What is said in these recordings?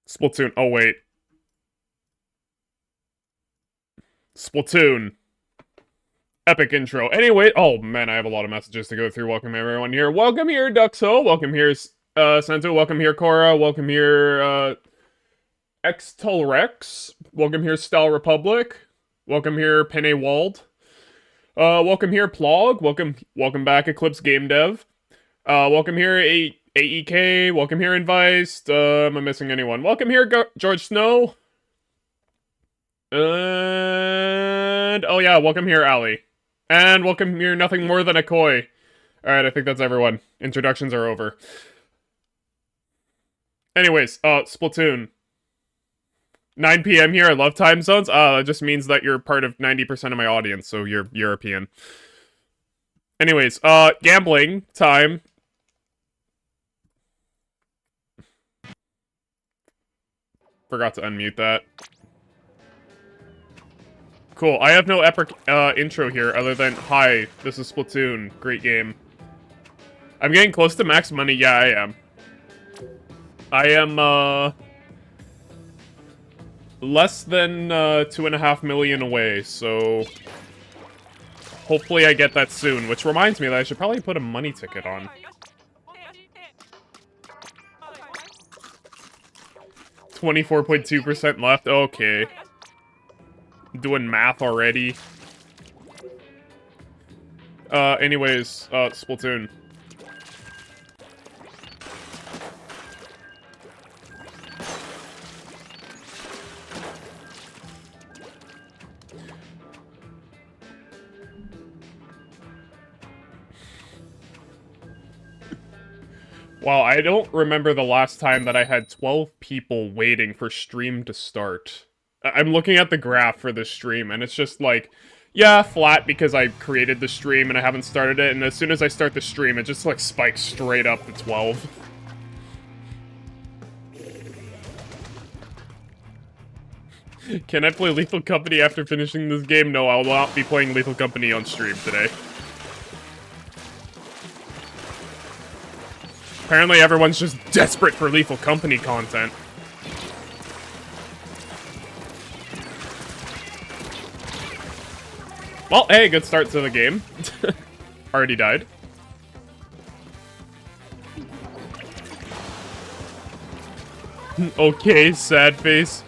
Splatoon. Oh, wait. Splatoon. Epic intro. Anyway, oh man, I have a lot of messages to go through. Welcome everyone here. Welcome here, Duxo. Welcome here, Sento. Welcome here, Cora. Welcome here, Xtulrex. Welcome here, Style Republic. Welcome here, Penne Wald. Welcome here, Plog. Welcome back, Eclipse Game Dev. Welcome here, AEK. Welcome here, Inviced. Am I missing anyone? Welcome here, George Snow. And oh yeah, welcome here, Ali. And welcome here, nothing more than a koi. Alright, I think that's everyone. Introductions are over. Anyways, Splatoon. 9 p.m. here, I love time zones. That just means that you're part of 90% of my audience, so you're European. Anyways, gambling time. Forgot to unmute that. Cool, I have no epic intro here other than, hi, this is Splatoon, great game. I'm getting close to max money, yeah, I am. I am, less than, 2.5 million away, so... hopefully I get that soon, which reminds me that I should probably put a money ticket on. 24.2% left, okay. Doing math already. Anyways, Splatoon. Wow, I don't remember the last time that I had 12 people waiting for stream to start. I'm looking at the graph for this stream, and it's just like, yeah, flat because I created the stream and I haven't started it, and as soon as I start the stream, it just, like, spikes straight up to 12. Can I play Lethal Company after finishing this game? No, I will not be playing Lethal Company on stream today. Apparently everyone's just desperate for Lethal Company content. Well, hey, good start to the game. Already died. Okay, sad face.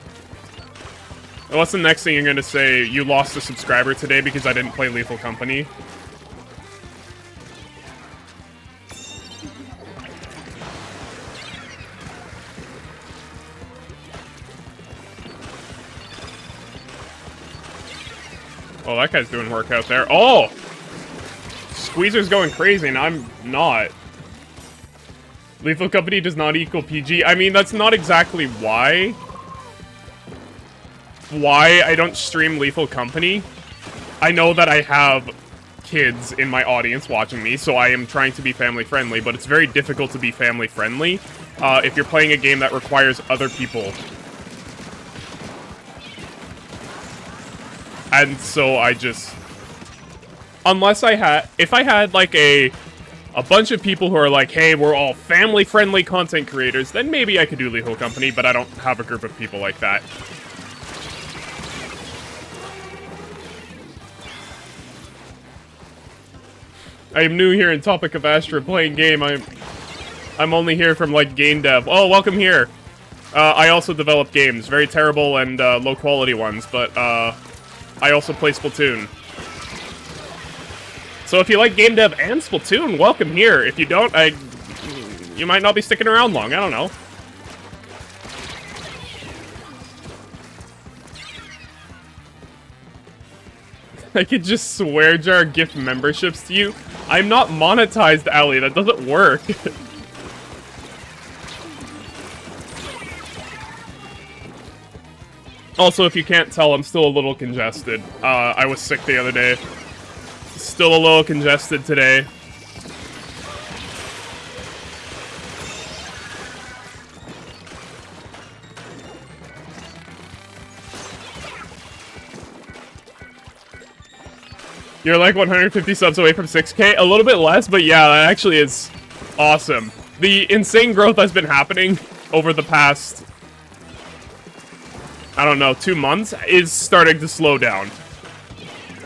What's the next thing you're gonna say? You lost a subscriber today because I didn't play Lethal Company? Oh, that guy's doing work out there. Oh! Squeezer's going crazy, and I'm not. Lethal Company does not equal PG. I mean, that's not exactly why. Why I don't stream Lethal Company. I know that I have kids in my audience watching me, so I am trying to be family friendly, but it's very difficult to be family friendly if you're playing a game that requires other people. And so I just, unless I had, if I had like a bunch of people who are like, hey, we're all family-friendly content creators, then maybe I could do Lethal Company, but I don't have a group of people like that. I am new here in Topic of Astra playing game. I'm only here from like game dev. Oh, welcome here. I also develop games, very terrible and low quality ones, but I also play Splatoon. So if you like game dev and Splatoon, welcome here. If you don't, you might not be sticking around long. I don't know. I could just swear jar gift memberships to you. I'm not monetized, Ali. That doesn't work. Also, if you can't tell, I'm still a little congested. I was sick the other day. Still a little congested today. You're like 150 subs away from 6K? A little bit less, but yeah, that actually is awesome. The insane growth that's been happening over the past I don't know, 2 months, is starting to slow down.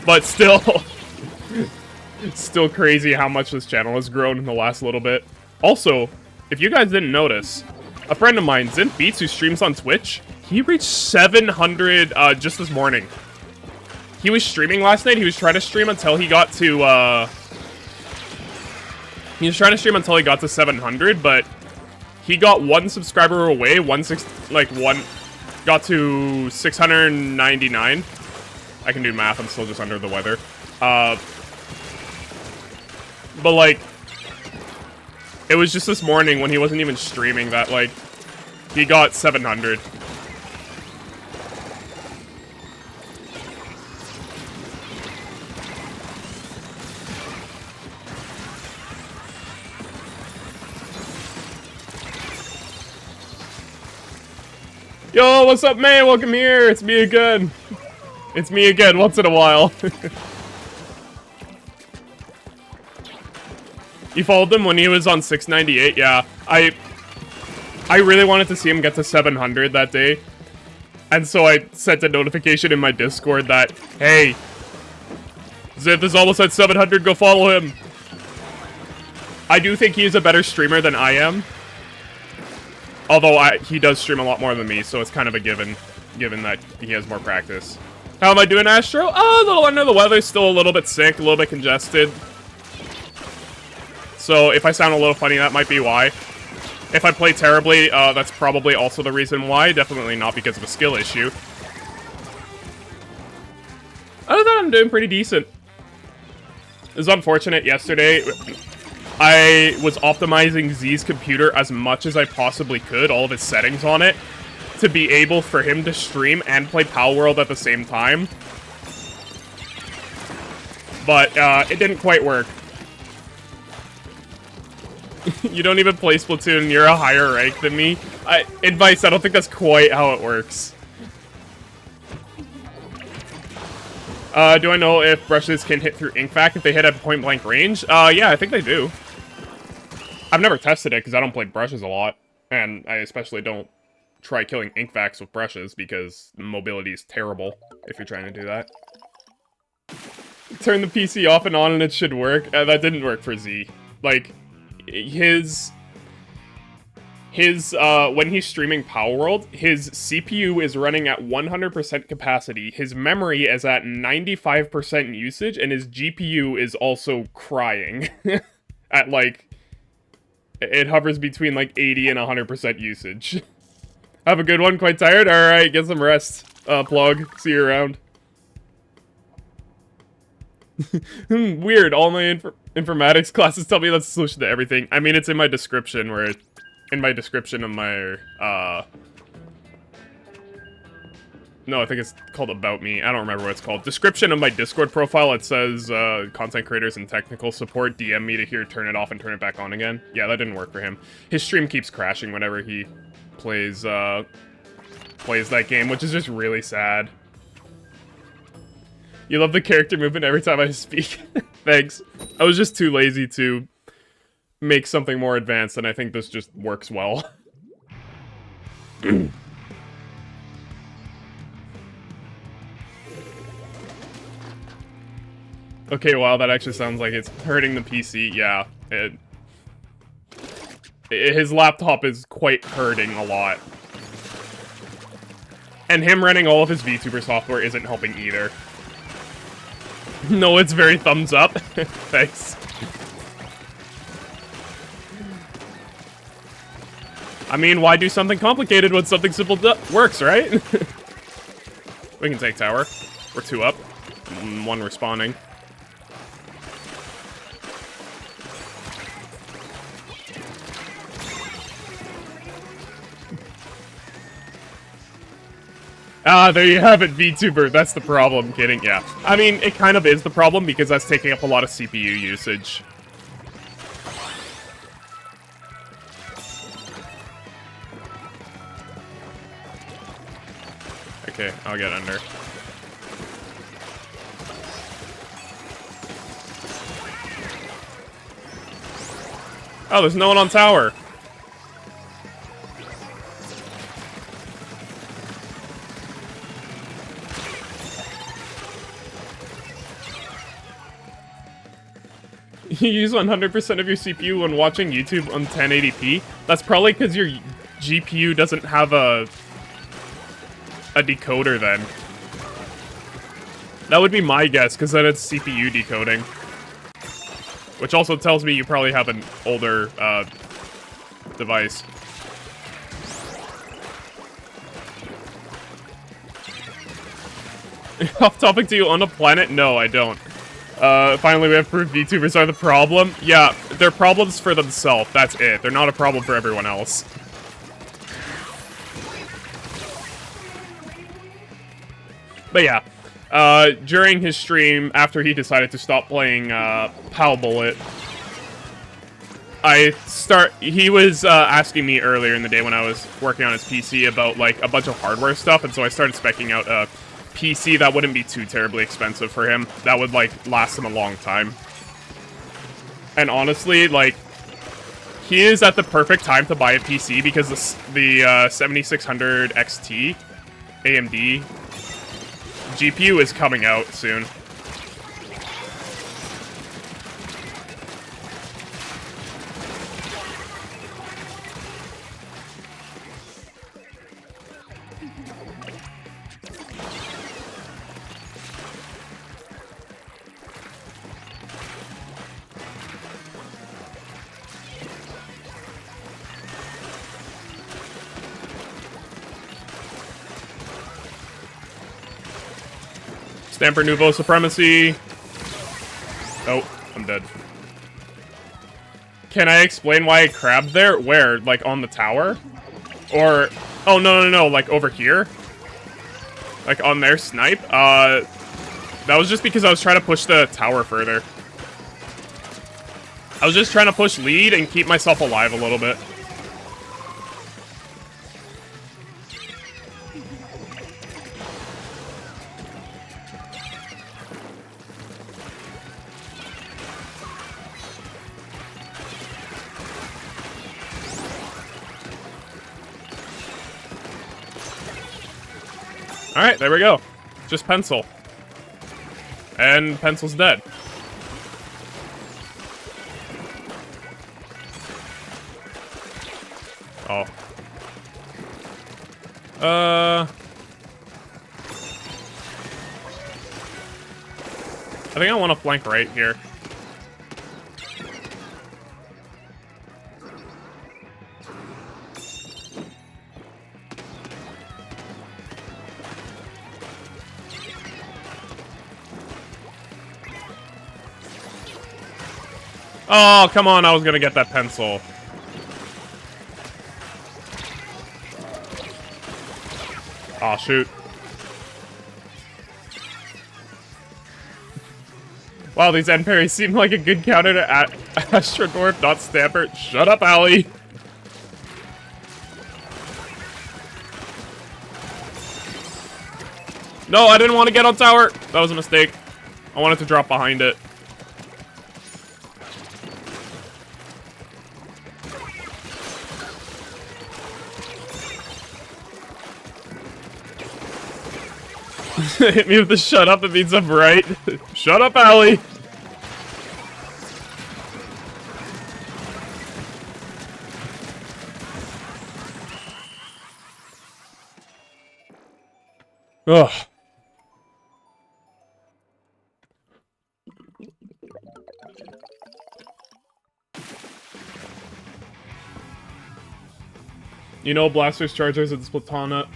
But still, it's still crazy how much this channel has grown in the last little bit. Also, if you guys didn't notice, a friend of mine, Zint Beats, who streams on Twitch, he reached 700 just this morning. He was streaming last night. He was trying to stream until he got to, he was trying to stream until he got to 700, but he got 1 subscriber away, got to 699. I can do math, I'm still just under the weather. But, like, it was just this morning when he wasn't even streaming that, like, he got 700. Yo, what's up, man? Welcome here. It's me again. It's me again, once in a while. You followed him when he was on 698? Yeah. I really wanted to see him get to 700 that day. And so I sent a notification in my Discord that, hey, Zith is almost at 700, go follow him. I do think he is a better streamer than I am. Although he does stream a lot more than me, so it's kind of a given that he has more practice. How am I doing, Astro? Oh, a little under the weather, still a little bit sick, a little bit congested. So if I sound a little funny, that might be why. If I play terribly, that's probably also the reason why. Definitely not because of a skill issue. Other than that, I'm doing pretty decent. It was unfortunate yesterday. I was optimizing Z's computer as much as I possibly could, all of his settings on it, to be able for him to stream and play Palworld at the same time. But, it didn't quite work. You don't even play Splatoon, you're a higher rank than me. Advice, I don't think that's quite how it works. Do I know if brushes can hit through ink vac if they hit at point blank range? Yeah, I think they do. I've never tested it because I don't play brushes a lot. And I especially don't try killing ink vacs with brushes because mobility is terrible if you're trying to do that. Turn the PC off and on and it should work. That didn't work for Z. Like, when he's streaming Palworld, his CPU is running at 100% capacity, his memory is at 95% usage, and his GPU is also crying. At, like, it hovers between, like, 80 and 100% usage. Have a good one, quite tired? Alright, get some rest. Plug, see you around. Weird, all my informatics classes tell me that's the solution to everything. I mean, it's in my description, where in my description of my, no, I think it's called About Me. I don't remember what it's called. Description of my Discord profile, it says, content creators and technical support, DM me to here, turn it off and turn it back on again. Yeah, that didn't work for him. His stream keeps crashing whenever he plays that game, which is just really sad. You love the character movement every time I speak. Thanks. I was just too lazy to make something more advanced, and I think this just works well. Okay, wow, that actually sounds like it's hurting the PC. Yeah, his laptop is quite hurting a lot. And him running all of his VTuber software isn't helping either. No, it's very thumbs up. Thanks. I mean, why do something complicated when something simple works, right? We can take tower. We're 2 up. 1 respawning. Ah, there you have it, VTuber. That's the problem. Kidding, yeah. I mean, it kind of is the problem because that's taking up a lot of CPU usage. Okay, I'll get under. Oh, there's no one on tower. You use 100% of your CPU when watching YouTube on 1080p? That's probably because your GPU doesn't have a decoder then. That would be my guess, because then it's CPU decoding. Which also tells me you probably have an older, device. Off topic, do you own a planet? No, I don't. Finally we have proof VTubers are the problem. Yeah, they're problems for themselves, that's it. They're not a problem for everyone else. But yeah, during his stream, after he decided to stop playing, PAL Bullet, he was, asking me earlier in the day when I was working on his PC about, like, a bunch of hardware stuff, and so I started speccing out a PC that wouldn't be too terribly expensive for him. That would, like, last him a long time. And honestly, like, he is at the perfect time to buy a PC because the 7600 XT AMD GPU is coming out soon. Stamper Nouveau Supremacy. Oh, I'm dead. Can I explain why I crabbed there? Where? Like, on the tower? Or... Oh, no, like, over here? Like, on their snipe? That was just because I was trying to push the tower further. I was just trying to push lead and keep myself alive a little bit. Alright, there we go. Just Pencil. And Pencil's dead. Oh. I think I want to flank right here. Oh, come on, I was gonna get that pencil. Aw, shoot. Wow, these end parries seem like a good counter to Astrodwarf, not Stamper. Shut up, Allie! No, I didn't want to get on tower! That was a mistake. I wanted to drop behind it. Hit me with the shut up, it means I'm right. Shut up, Allie! Ugh. You know, blasters, chargers, and Splatanas,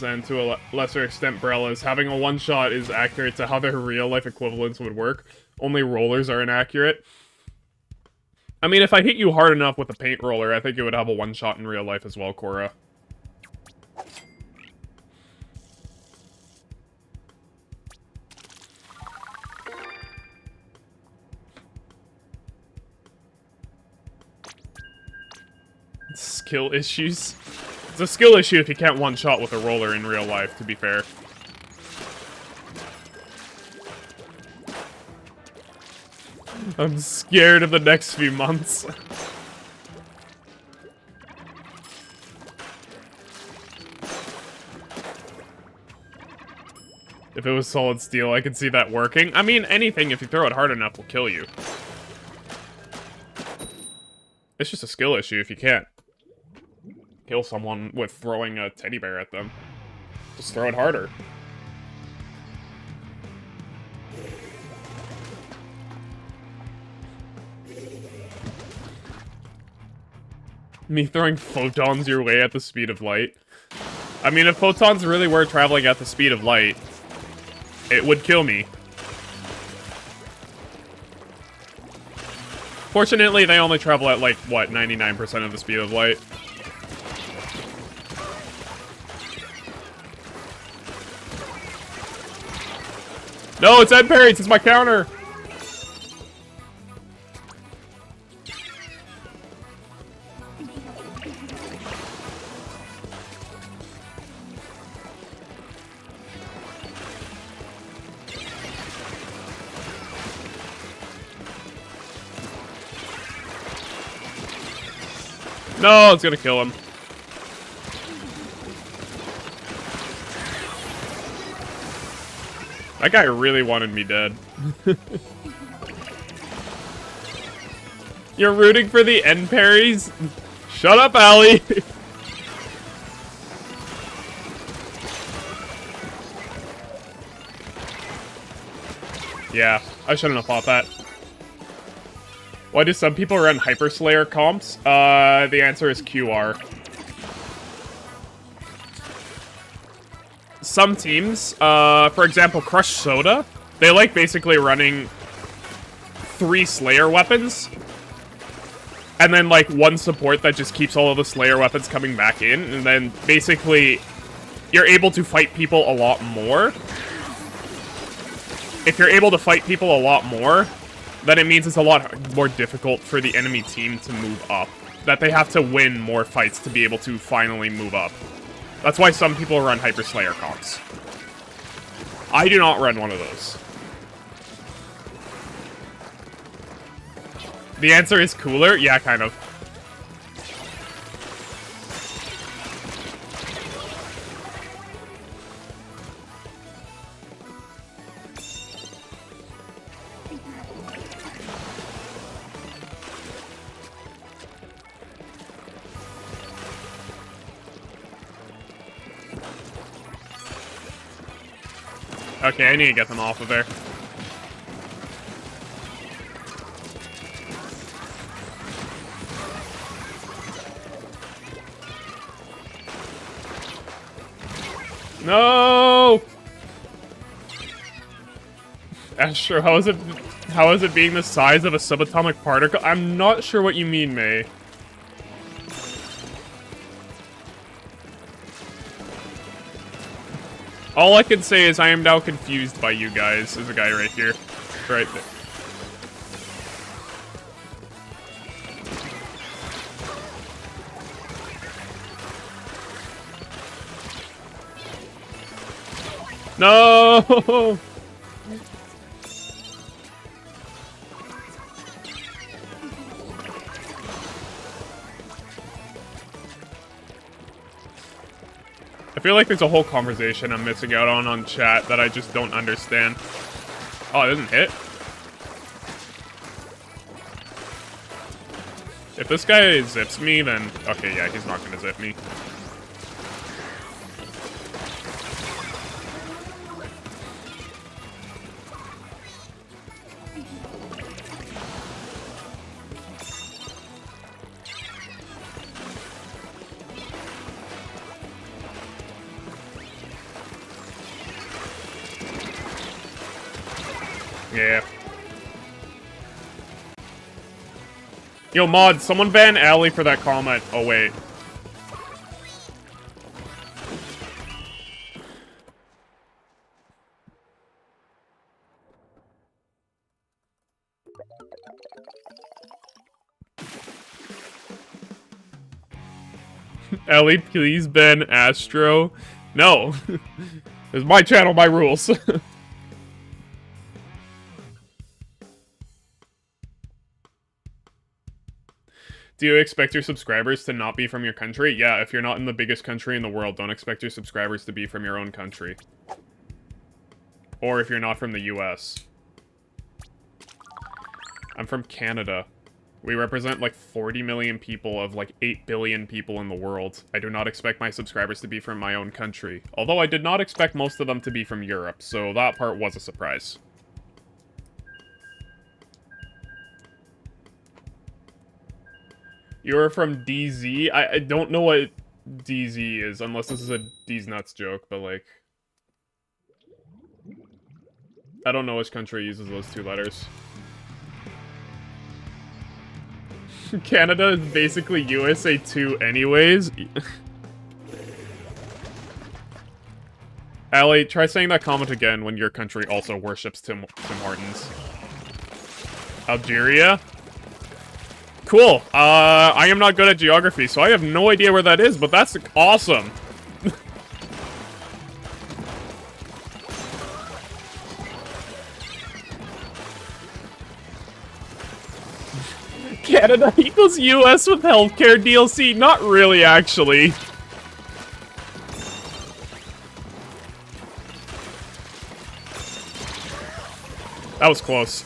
and to a lesser extent Brellas, having a one-shot is accurate to how their real-life equivalents would work. Only rollers are inaccurate. I mean, if I hit you hard enough with a paint roller, I think it would have a one-shot in real life as well, Cora. Skill issues? It's a skill issue if you can't one-shot with a roller in real life, to be fair. I'm scared of the next few months. If it was solid steel, I could see that working. I mean, anything, if you throw it hard enough, will kill you. It's just a skill issue if you can't kill someone with throwing a teddy bear at them. Just throw it harder. Me throwing photons your way at the speed of light. I mean, if photons really were traveling at the speed of light, it would kill me. Fortunately, they only travel at, like, what, 99% of the speed of light. No, it's Ed Parries! It's my counter! No, it's gonna kill him. That guy really wanted me dead. You're rooting for the end parries? Shut up, Allie! Yeah, I shouldn't have thought that. Why do some people run Hyper Slayer comps? The answer is QR. Some teams, for example, Crush Soda, they like basically running 3 Slayer weapons, and then like 1 support that just keeps all of the Slayer weapons coming back in, and then basically you're able to fight people a lot more. If you're able to fight people a lot more, then it means it's a lot more difficult for the enemy team to move up. That they have to win more fights to be able to finally move up. That's why some people run Hyper Slayer comps. I do not run one of those. The answer is cooler? Yeah, kind of. Okay, I need to get them off of there. No! Astro, how is it being the size of a subatomic particle? I'm not sure what you mean, May. All I can say is I am now confused by you guys. There's a guy right here. Right there. No! I feel like there's a whole conversation I'm missing out on chat that I just don't understand. Oh, it didn't hit? If this guy zips me, then... Okay, yeah, he's not gonna zip me. Yeah. Yo, mod, someone ban Allie for that comment. Oh, wait. Ellie, please ban Astro. No. It's my channel, my rules. Do you expect your subscribers to not be from your country? Yeah, if you're not in the biggest country in the world, don't expect your subscribers to be from your own country. Or if you're not from the US. I'm from Canada. We represent like 40 million people of like 8 billion people in the world. I do not expect my subscribers to be from my own country. Although I did not expect most of them to be from Europe, so that part was a surprise. You're from DZ? I don't know what DZ is, unless this is a D's Nuts joke, but like... I don't know which country uses those two letters. Canada is basically USA 2 anyways. Allie, try saying that comment again when your country also worships Tim Hortons. Algeria? Cool. I am not good at geography, so I have no idea where that is, but that's awesome. Canada equals US with healthcare DLC? Not really, actually. That was close.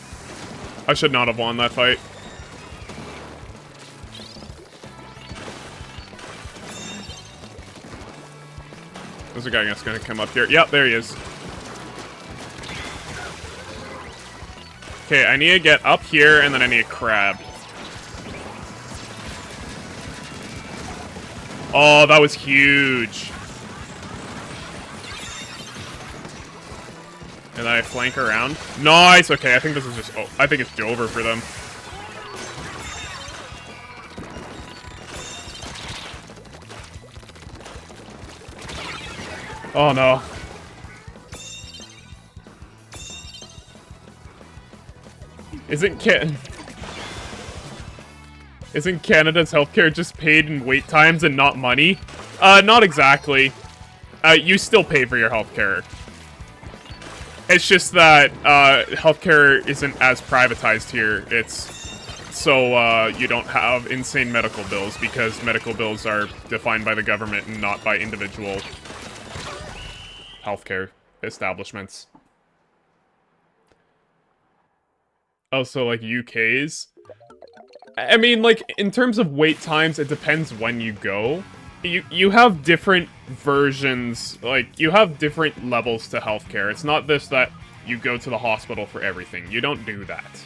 I should not have won that fight. There's a guy that's gonna come up here. Yep, there he is. Okay, I need to get up here, and then I need a crab. Oh, that was huge. And then I flank around. Nice, okay, I think this is just... Oh, I think it's over for them. Oh, no. Isn't Canada's healthcare just paid in wait times and not money? Not exactly. You still pay for your healthcare. It's just that, healthcare isn't as privatized here. It's so, you don't have insane medical bills, because medical bills are defined by the government and not by individual healthcare establishments. Oh, so, like, UK's? I mean, like, in terms of wait times, it depends when you go. You have different versions, like, you have different levels to healthcare. It's not this that you go to the hospital for everything. You don't do that.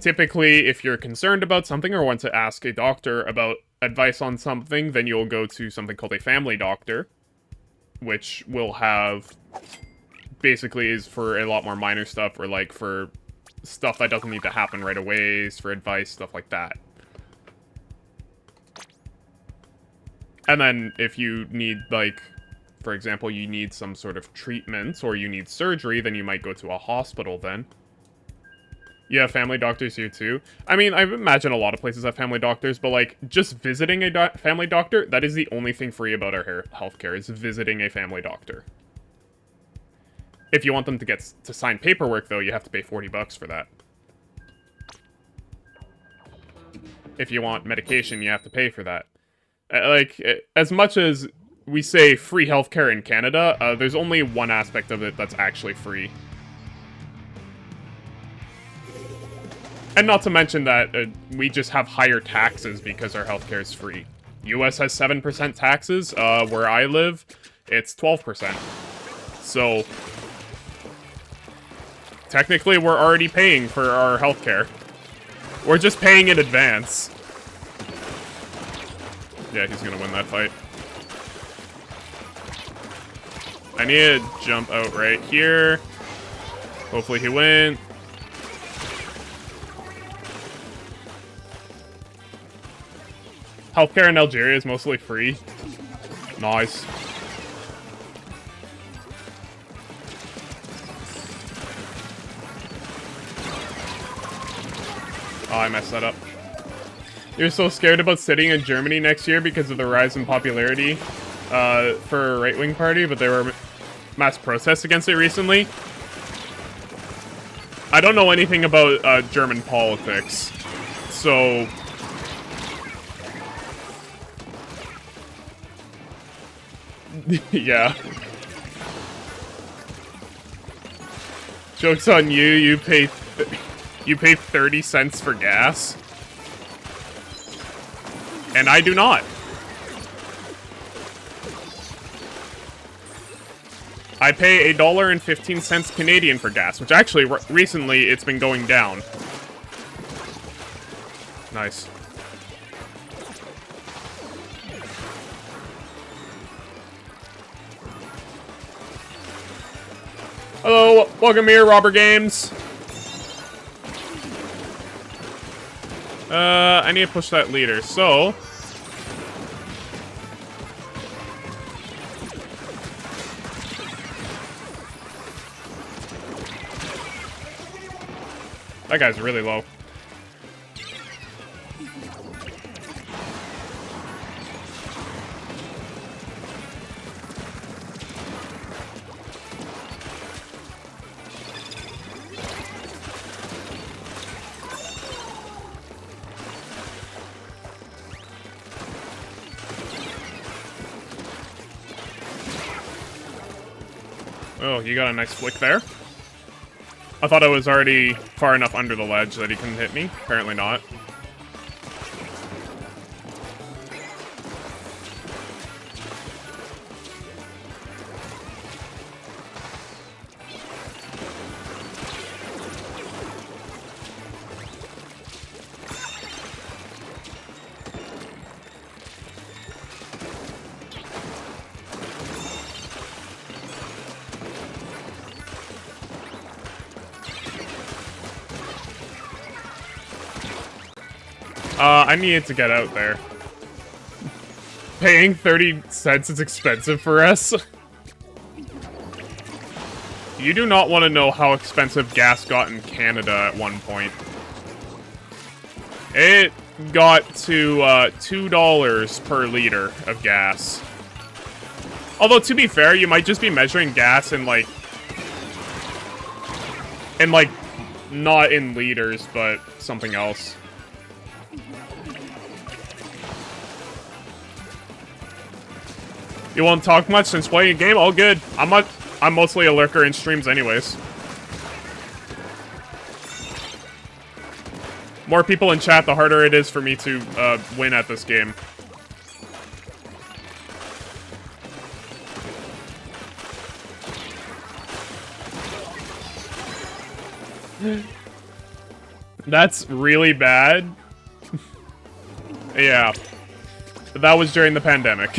Typically, if you're concerned about something or want to ask a doctor about advice on something, then you'll go to something called a family doctor, which will have... basically is for a lot more minor stuff, or, like, for stuff that doesn't need to happen right away, for advice, stuff like that. And then, if you need, like, for example, you need some sort of treatment, or you need surgery, then you might go to a hospital then. You have family doctors here too? I mean, I imagine a lot of places have family doctors, but, like, just visiting a family doctor, that is the only thing free about our healthcare, is visiting a family doctor. If you want them to sign paperwork, though, you have to pay 40 bucks for that. If you want medication, you have to pay for that. Like, as much as we say free healthcare in Canada, there's only one aspect of it that's actually free. And not to mention that we just have higher taxes because our healthcare is free. US has 7% taxes. Where I live, it's 12%. So... technically, we're already paying for our healthcare. We're just paying in advance. Yeah, he's gonna win that fight. I need to jump out right here. Hopefully he wins. Healthcare in Algeria is mostly free. Nice. Oh, I messed that up. You're so scared about sitting in Germany next year because of the rise in popularity for a right-wing party, but there were mass protests against it recently. I don't know anything about German politics, so... yeah. Joke's on you, you pay 30 cents for gas. And I do not. I pay $1.15 Canadian for gas, which actually, recently, it's been going down. Nice. Hello, welcome here, Robber Games. I need to push that leader, so... That guy's really low. Oh, you got a nice flick there. I thought I was already far enough under the ledge that he couldn't hit me. Apparently not. I needed to get out there. Paying 30 cents is expensive for us. You do not want to know how expensive gas got in Canada at one point. It got to $2 per liter of gas. Although, to be fair, you might just be measuring gas in, like, not in liters, but something else. You won't talk much since playing a game? All good. I'm mostly a lurker in streams anyways. More people in chat, the harder it is for me to win at this game. That's really bad. Yeah. That was during the pandemic.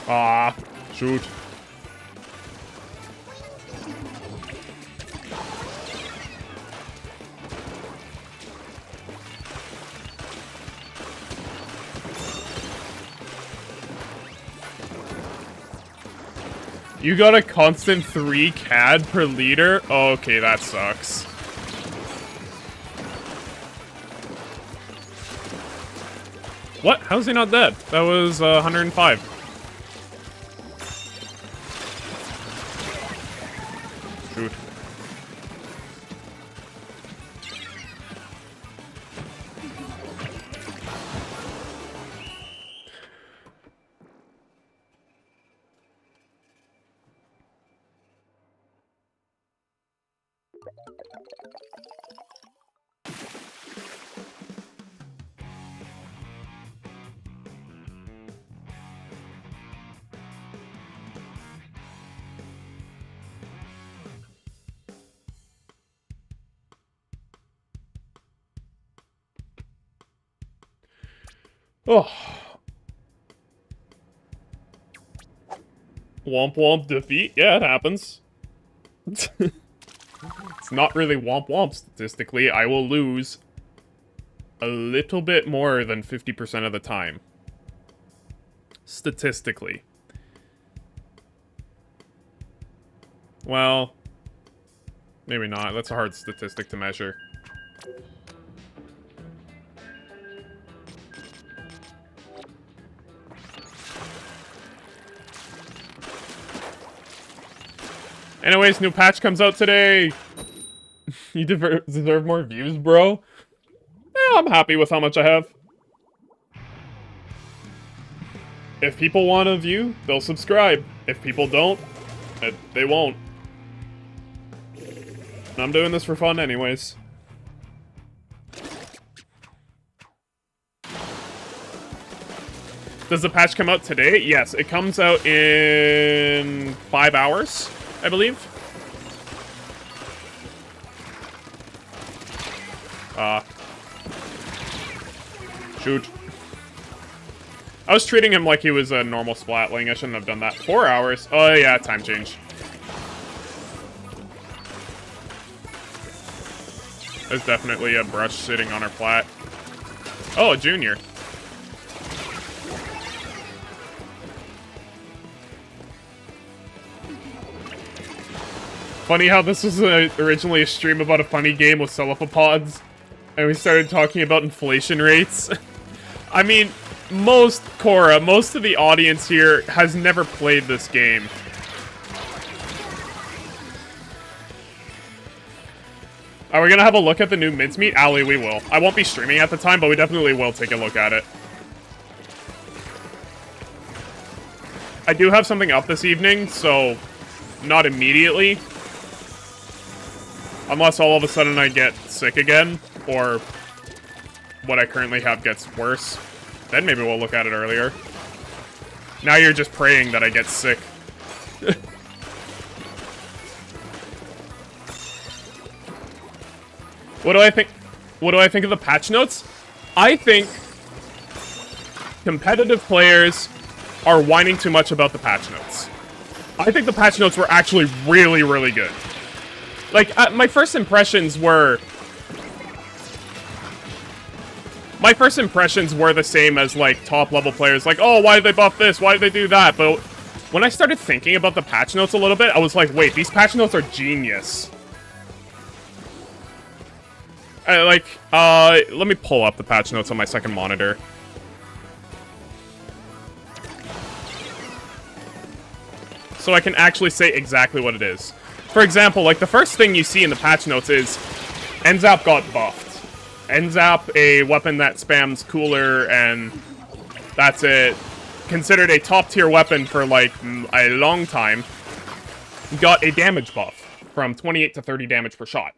Ah, shoot. You got a constant 3 CAD per liter? Okay, that sucks. What? How's he not dead? That was 105. Shoot. Oh. Womp womp defeat? Yeah, it happens. It's not really womp womp statistically. I will lose a little bit more than 50% of the time. Statistically. Well, maybe not. That's a hard statistic to measure. Anyways, new patch comes out today. You deserve more views, bro. Yeah, I'm happy with how much I have. If people want a view, they'll subscribe. If people don't, they won't. I'm doing this for fun anyways. Does the patch come out today? Yes, it comes out in 5 hours, I believe. Shoot. I was treating him like he was a normal splatling. I shouldn't have done that. 4 hours. Oh, yeah, time change. There's definitely a brush sitting on our plat. Oh, a junior. Funny how this was originally a stream about a funny game with cephalopods, and we started talking about inflation rates. I mean, most of the audience here has never played this game. Are we gonna have a look at the new mincemeat? Ali, we will. I won't be streaming at the time, but we definitely will take a look at it. I do have something up this evening, so not immediately. Unless all of a sudden I get sick again, or what I currently have gets worse. Then maybe we'll look at it earlier. Now you're just praying that I get sick. What do I think? What do I think of the patch notes? I think competitive players are whining too much about the patch notes. I think the patch notes were actually really, really good. Like, my first impressions were the same as, like, top-level players. Like, oh, why did they buff this? Why did they do that? But when I started thinking about the patch notes a little bit, I was like, wait, these patch notes are genius. Let me pull up the patch notes on my second monitor. So I can actually say exactly what it is. For example, like, the first thing you see in the patch notes is NZAP got buffed. NZAP, a weapon that spams cooler, and that's it. Considered a top-tier weapon for, like, a long time. Got a damage buff from 28 to 30 damage per shot.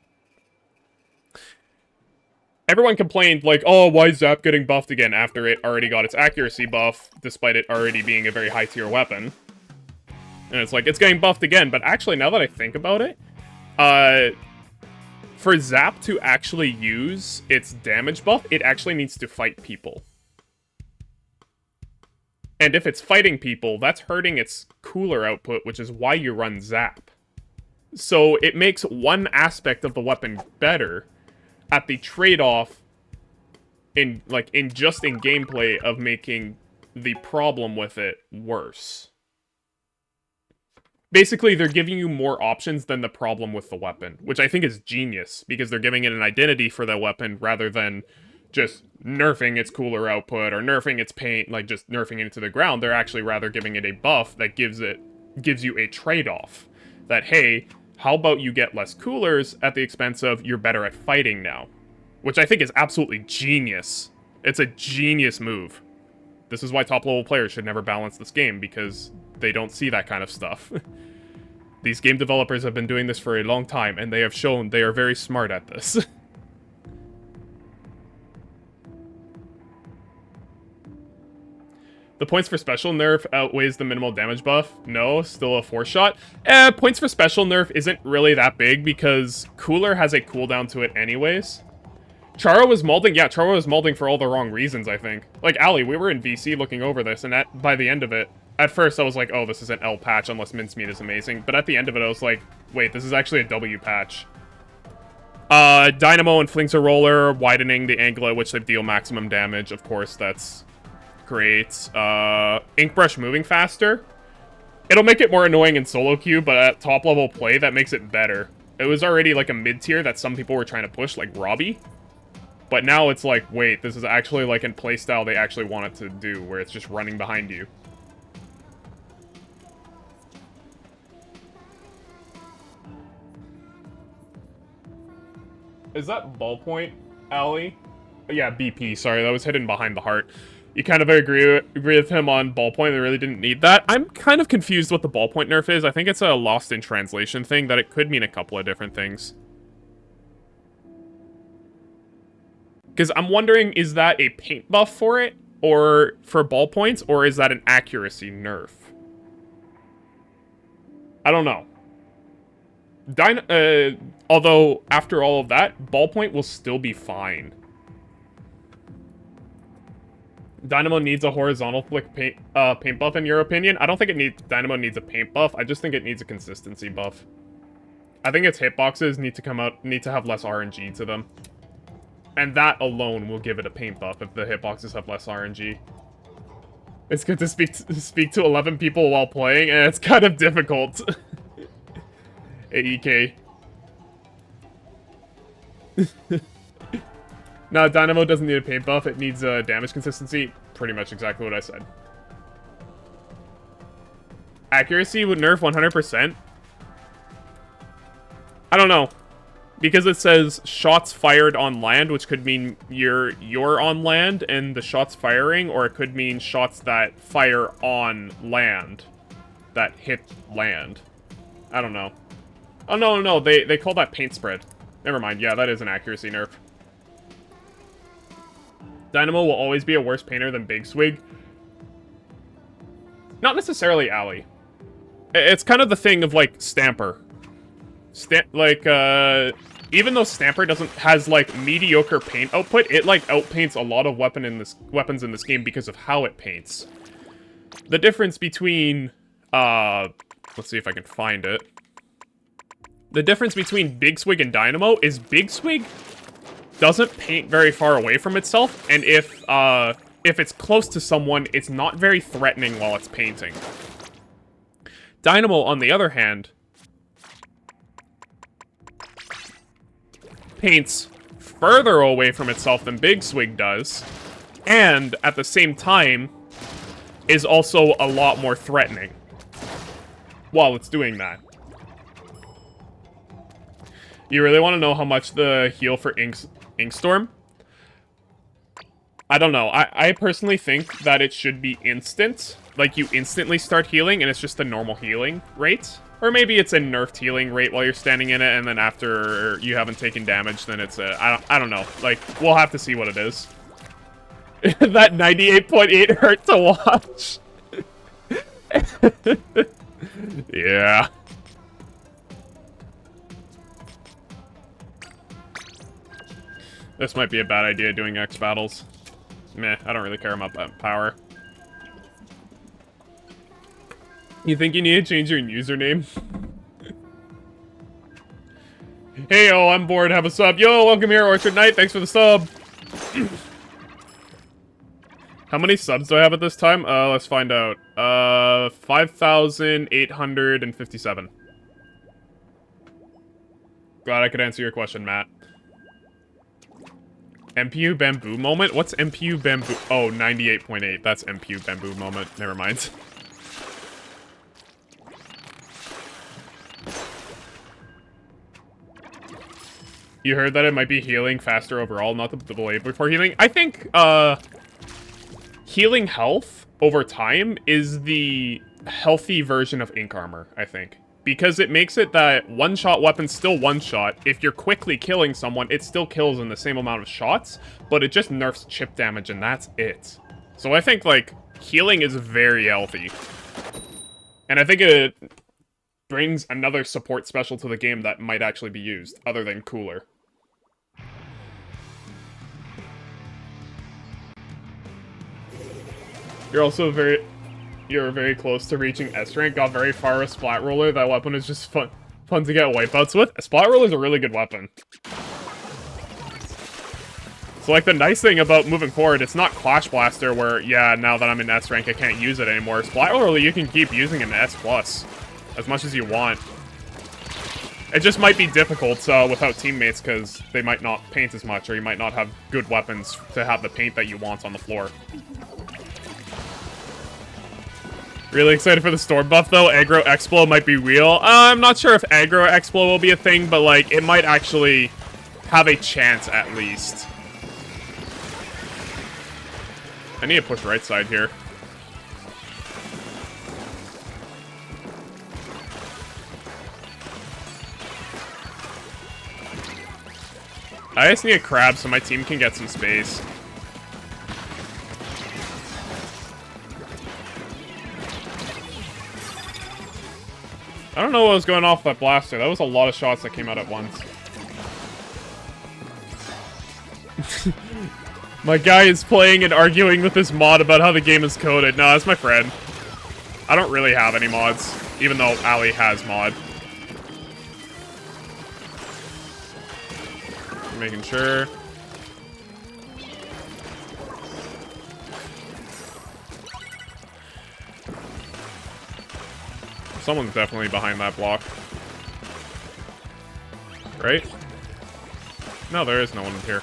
Everyone complained, like, oh, why is Zap getting buffed again after it already got its accuracy buff, despite it already being a very high-tier weapon. And it's like, it's getting buffed again, but actually, now that I think about it, for Zap to actually use its damage buff, it actually needs to fight people. And if it's fighting people, that's hurting its cooler output, which is why you run Zap. So it makes one aspect of the weapon better at the trade-off in gameplay of making the problem with it worse. Basically, they're giving you more options than the problem with the weapon, which I think is genius, because they're giving it an identity for the weapon rather than just nerfing its cooler output or nerfing its paint, like just nerfing it into the ground. They're actually rather giving it a buff that gives you a trade-off. That, hey, how about you get less coolers at the expense of you're better at fighting now? Which I think is absolutely genius. It's a genius move. This is why top-level players should never balance this game, because they don't see that kind of stuff. These game developers have been doing this for a long time, and they have shown they are very smart at this. The points for special nerf outweighs the minimal damage buff? No, still a 4-shot. Points for special nerf isn't really that big, because Cooler has a cooldown to it anyways. Charo was molding? Yeah, Charo was molding for all the wrong reasons, I think. Like, Ali, we were in VC looking over this, and by the end of it, at first I was like, oh, this is an L patch unless Mincemeat is amazing. But at the end of it, I was like, wait, this is actually a W patch. Dynamo and Flings a Roller, widening the angle at which they deal maximum damage. Of course, that's great. Inkbrush moving faster. It'll make it more annoying in solo queue, but at top level play, that makes it better. It was already like a mid-tier that some people were trying to push, like Robbie. But now it's like, wait, this is actually like in playstyle they actually want it to do, where it's just running behind you. Is that ballpoint, Alley? Yeah, BP, sorry, that was hidden behind the heart. You kind of agree with him on ballpoint, they really didn't need that. I'm kind of confused what the ballpoint nerf is. I think it's a lost in translation thing, that it could mean a couple of different things. Because I'm wondering, is that a paint buff for it, or for ballpoints, or is that an accuracy nerf? I don't know. Although, after all of that, ballpoint will still be fine. Dynamo needs a horizontal flick paint buff, in your opinion? I don't think Dynamo needs a paint buff. I just think it needs a consistency buff. I think its hitboxes need to have less RNG to them. And that alone will give it a paint buff if the hitboxes have less RNG. It's good to speak to 11 people while playing, and it's kind of difficult. AEK. No, Dynamo doesn't need a paint buff, it needs damage consistency. Pretty much exactly what I said. Accuracy would nerf 100%? I don't know. Because it says shots fired on land, which could mean you're on land and the shots firing, or it could mean shots that fire on land that hit land. I don't know. Oh, no, they call that paint spread. Never mind, yeah, that is an accuracy nerf. Dynamo will always be a worse painter than Big Swig. Not necessarily Alley. It's kind of the thing of, like, Stamper. Even though Stamper has like mediocre paint output, it like outpaints a lot of weapons in this game because of how it paints. The difference between let's see if I can find it. The difference between Big Swig and Dynamo is Big Swig doesn't paint very far away from itself, and if it's close to someone, it's not very threatening while it's painting. Dynamo, on the other hand, paints further away from itself than Big Swig does, and at the same time is also a lot more threatening while it's doing that. You really want to know how much the heal for Inkstorm? I don't know. I personally think that it should be instant. Like, you instantly start healing, and it's just a normal healing rate. Or maybe it's a nerfed healing rate while you're standing in it, and then after you haven't taken damage, then it's a... I don't know. Like, we'll have to see what it is. That 98.8 hurt to watch. Yeah. This might be a bad idea, doing X battles. Meh, I don't really care about that power. You think you need to change your username? Hey, yo, I'm bored. Have a sub. Yo, welcome here, Orchard Knight. Thanks for the sub. How many subs do I have at this time? Let's find out. 5,857. Glad I could answer your question, Matt. MPU Bamboo Moment? What's MPU Bamboo? Oh, 98.8. That's MPU Bamboo Moment. Never mind. You heard that it might be healing faster overall, not the delay before healing. I think, healing health over time is the healthy version of Ink Armor, I think. Because it makes it that one-shot weapons still one-shot. If you're quickly killing someone, it still kills in the same amount of shots, but it just nerfs chip damage, and that's it. So I think, like, healing is very healthy. And I think it brings another support special to the game that might actually be used, other than Cooler. You're very close to reaching S rank. Got very far with Splat Roller. That weapon is just fun to get wipeouts with. Splat Roller is a really good weapon. So, like, the nice thing about moving forward, it's not Clash Blaster where, yeah, now that I'm in S rank, I can't use it anymore. Splat Roller, you can keep using in S+, as much as you want. It just might be difficult without teammates, because they might not paint as much, or you might not have good weapons to have the paint that you want on the floor. Really excited for the Storm buff, though. Aggro Explo might be real. I'm not sure if Aggro Explo will be a thing, but, like, it might actually have a chance at least. I need to push right side here. I just need a crab so my team can get some space. I don't know what was going off with that blaster. That was a lot of shots that came out at once. My guy is playing and arguing with this mod about how the game is coded. No, that's my friend. I don't really have any mods, even though Ali has mod. Making sure. Someone's definitely behind that block. Right? No, there is no one here.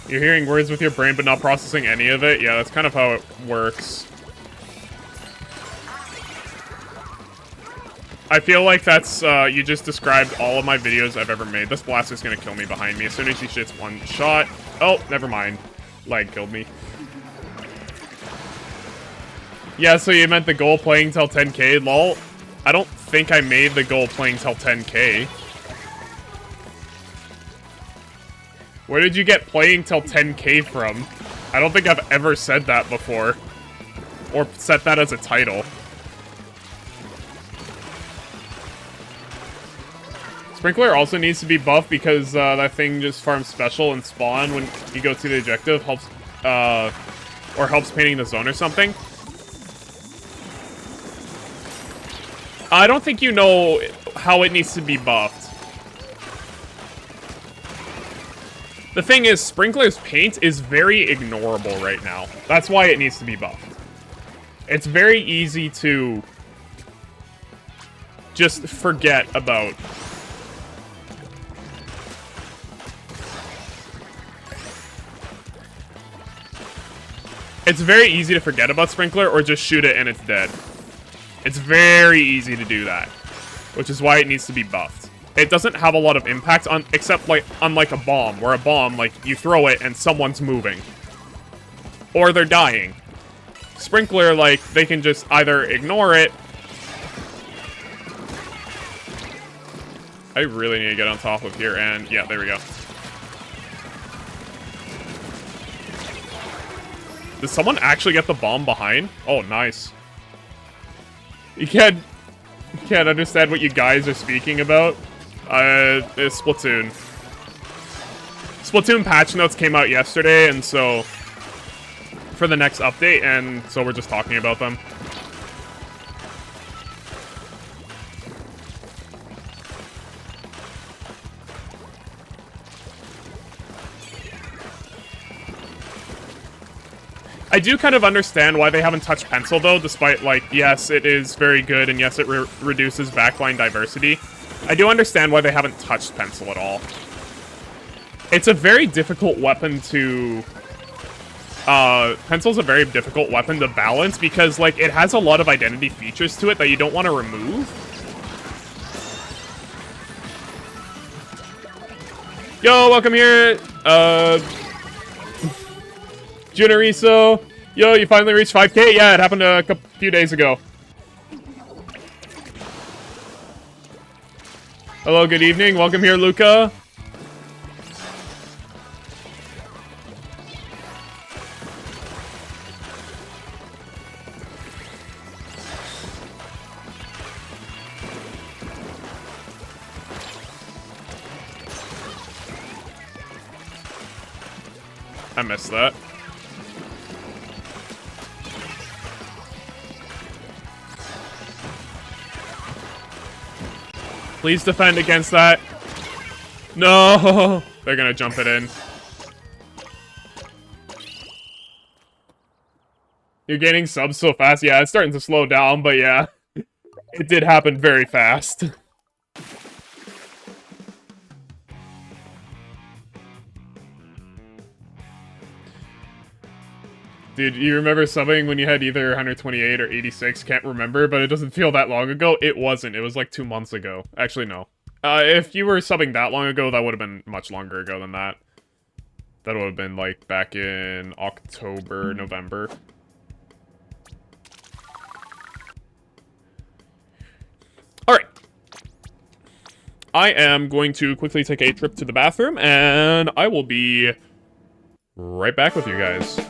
You're hearing words with your brain but not processing any of it? Yeah, that's kind of how it works. I feel like that's, you just described all of my videos I've ever made. This blaster's gonna kill me behind me as soon as he shits one shot. Oh, never mind. Lag killed me. Yeah, so you meant the goal playing till 10k? Lol. I don't think I made the goal playing till 10k. Where did you get playing till 10k from? I don't think I've ever said that before. Or set that as a title. Sprinkler also needs to be buffed because that thing just farms special and spawn when you go to the objective. Helps, or helps painting the zone or something. I don't think you know how it needs to be buffed. The thing is, Sprinkler's paint is very ignorable right now. That's why it needs to be buffed. It's very easy to just forget about. It's very easy to forget about Sprinkler or just shoot it and it's dead. It's very easy to do that, which is why it needs to be buffed. It doesn't have a lot of impact on, except like unlike a bomb, where a bomb, like, you throw it and someone's moving. Or they're dying. Sprinkler, like, they can just either ignore it. I really need to get on top of here, and yeah, there we go. Did someone actually get the bomb behind? Oh, nice. You can't understand what you guys are speaking about. It's Splatoon. Splatoon patch notes came out yesterday, and so for the next update, and so we're just talking about them. I do kind of understand why they haven't touched pencil, though, despite, like, yes, it is very good, and yes, it reduces backline diversity. I do understand why they haven't touched pencil at all. It's a very difficult weapon to... pencil's a very difficult weapon to balance, because, like, it has a lot of identity features to it that you don't want to remove. Yo, welcome here! Junariso, yo, you finally reached 5k? Yeah, it happened a few days ago. Hello, good evening. Welcome here, Luca. I missed that. Please defend against that. No! They're gonna jump it in. You're gaining subs so fast. Yeah, it's starting to slow down, but yeah. It did happen very fast. Dude, you remember subbing when you had either 128 or 86? Can't remember, but it doesn't feel that long ago. It wasn't. It was like 2 months ago. Actually, no. If you were subbing that long ago, that would have been much longer ago than that. That would have been, like, back in October, November. Alright. I am going to quickly take a trip to the bathroom, and I will be right back with you guys.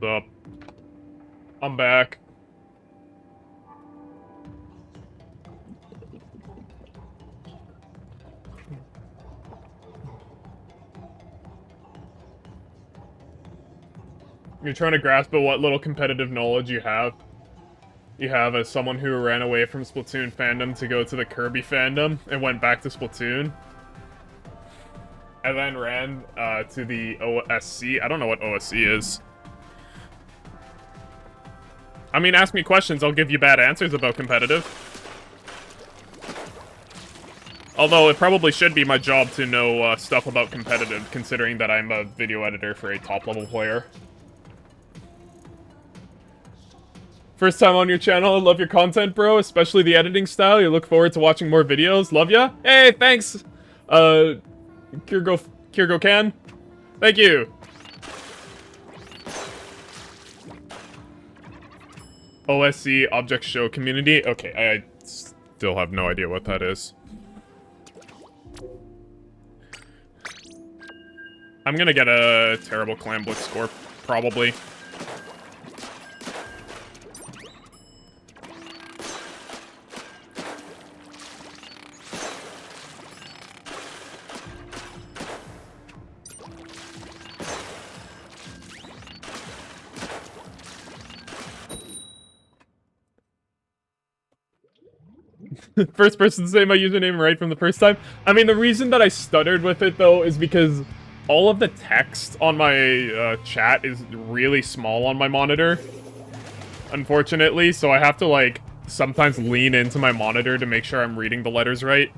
Up. I'm back. You're trying to grasp at what little competitive knowledge you have. You have as someone who ran away from Splatoon fandom to go to the Kirby fandom and went back to Splatoon. And then ran to the OSC. I don't know what OSC is. I mean, ask me questions, I'll give you bad answers about competitive. Although, it probably should be my job to know stuff about competitive, considering that I'm a video editor for a top-level player. First time on your channel, I love your content, bro, especially the editing style. You look forward to watching more videos. Love ya. Hey, thanks! Kirgo Can. Thank you! OSC Object Show Community. Okay, I still have no idea what that is. I'm gonna get a terrible Clam Blitz score, probably. First person to say my username right from the first time. I mean, the reason that I stuttered with it, though, is because all of the text on my chat is really small on my monitor, unfortunately, so I have to, like, sometimes lean into my monitor to make sure I'm reading the letters right.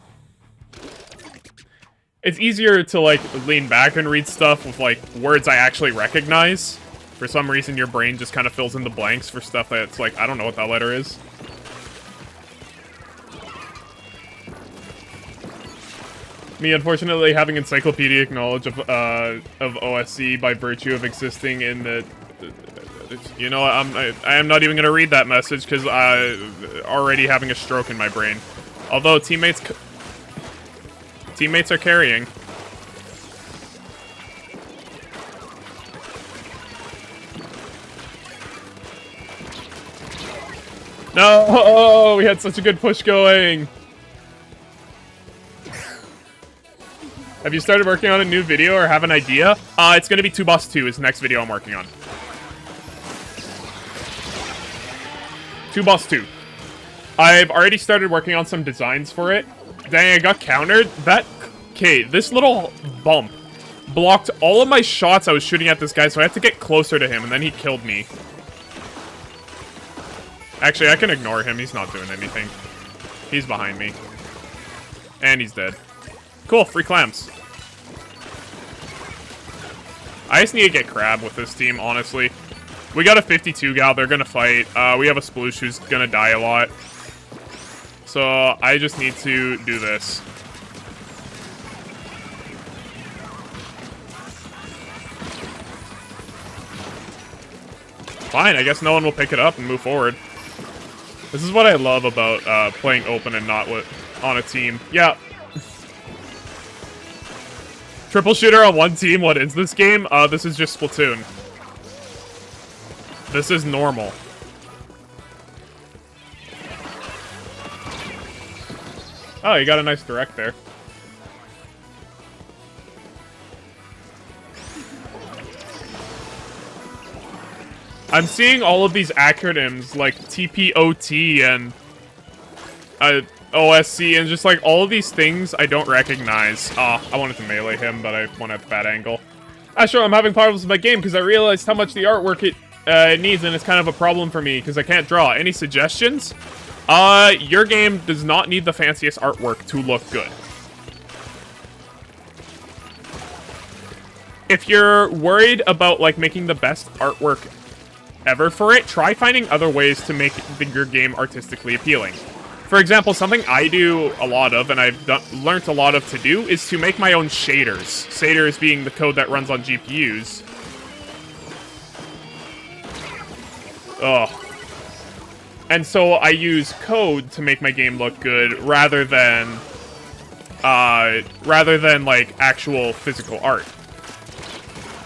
It's easier to, like, lean back and read stuff with, like, words I actually recognize. For some reason, your brain just kind of fills in the blanks for stuff that's like, I don't know what that letter is. Me, unfortunately, having encyclopedic knowledge of OSC by virtue of existing in the... You know, I am not even going to read that message because I already having a stroke in my brain. Although teammates are carrying. No! Oh, we had such a good push going. Have you started working on a new video or have an idea? It's gonna be 2 Boss 2 is the next video I'm working on. 2 Boss 2. I've already started working on some designs for it. Dang, I got countered. Okay, this little bump blocked all of my shots I was shooting at this guy, so I had to get closer to him, and then he killed me. Actually, I can ignore him. He's not doing anything. He's behind me. And he's dead. Cool, free clams. I just need to get Crab with this team, honestly. We got a 52 gal, they're gonna fight. We have a Sploosh who's gonna die a lot. So, I just need to do this. Fine, I guess no one will pick it up and move forward. This is what I love about playing open and not on a team. Yeah. Triple shooter on one team, what is this game? This is just Splatoon. This is normal. Oh, you got a nice direct there. I'm seeing all of these acronyms like TPOT and OSC and just like all of these things I don't recognize. I wanted to melee him, but I went at a bad angle. Sure, I'm having problems with my game because I realized how much the artwork it needs, and it's kind of a problem for me because I can't draw. Any suggestions? Your game does not need the fanciest artwork to look good. If you're worried about, like, making the best artwork ever for it, try finding other ways to make your game artistically appealing. For example, something I do a lot of, and I've learned a lot of to do, is to make my own shaders. Shaders being the code that runs on GPUs. Ugh. And so I use code to make my game look good rather than like actual physical art.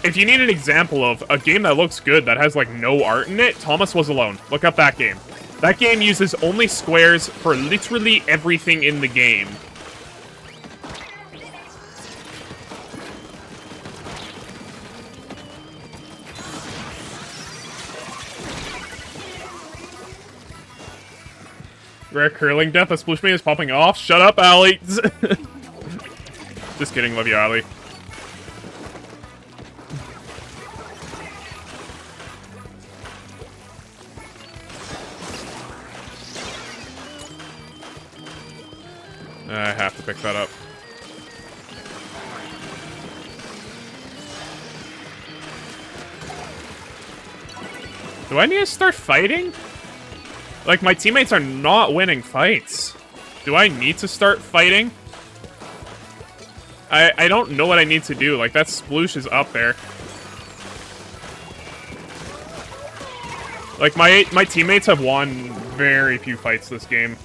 If you need an example of a game that looks good that has like no art in it, Thomas Was Alone. Look up that game. That game uses only squares for literally everything in the game. Rare curling death, a sploosh me is popping off. Shut up, Allie. Just kidding, love you, Allie. I have to pick that up. Do I need to start fighting? Like, my teammates are not winning fights. Do I need to start fighting? I don't know what I need to do. Like, that sploosh is up there. Like, my teammates have won very few fights this game.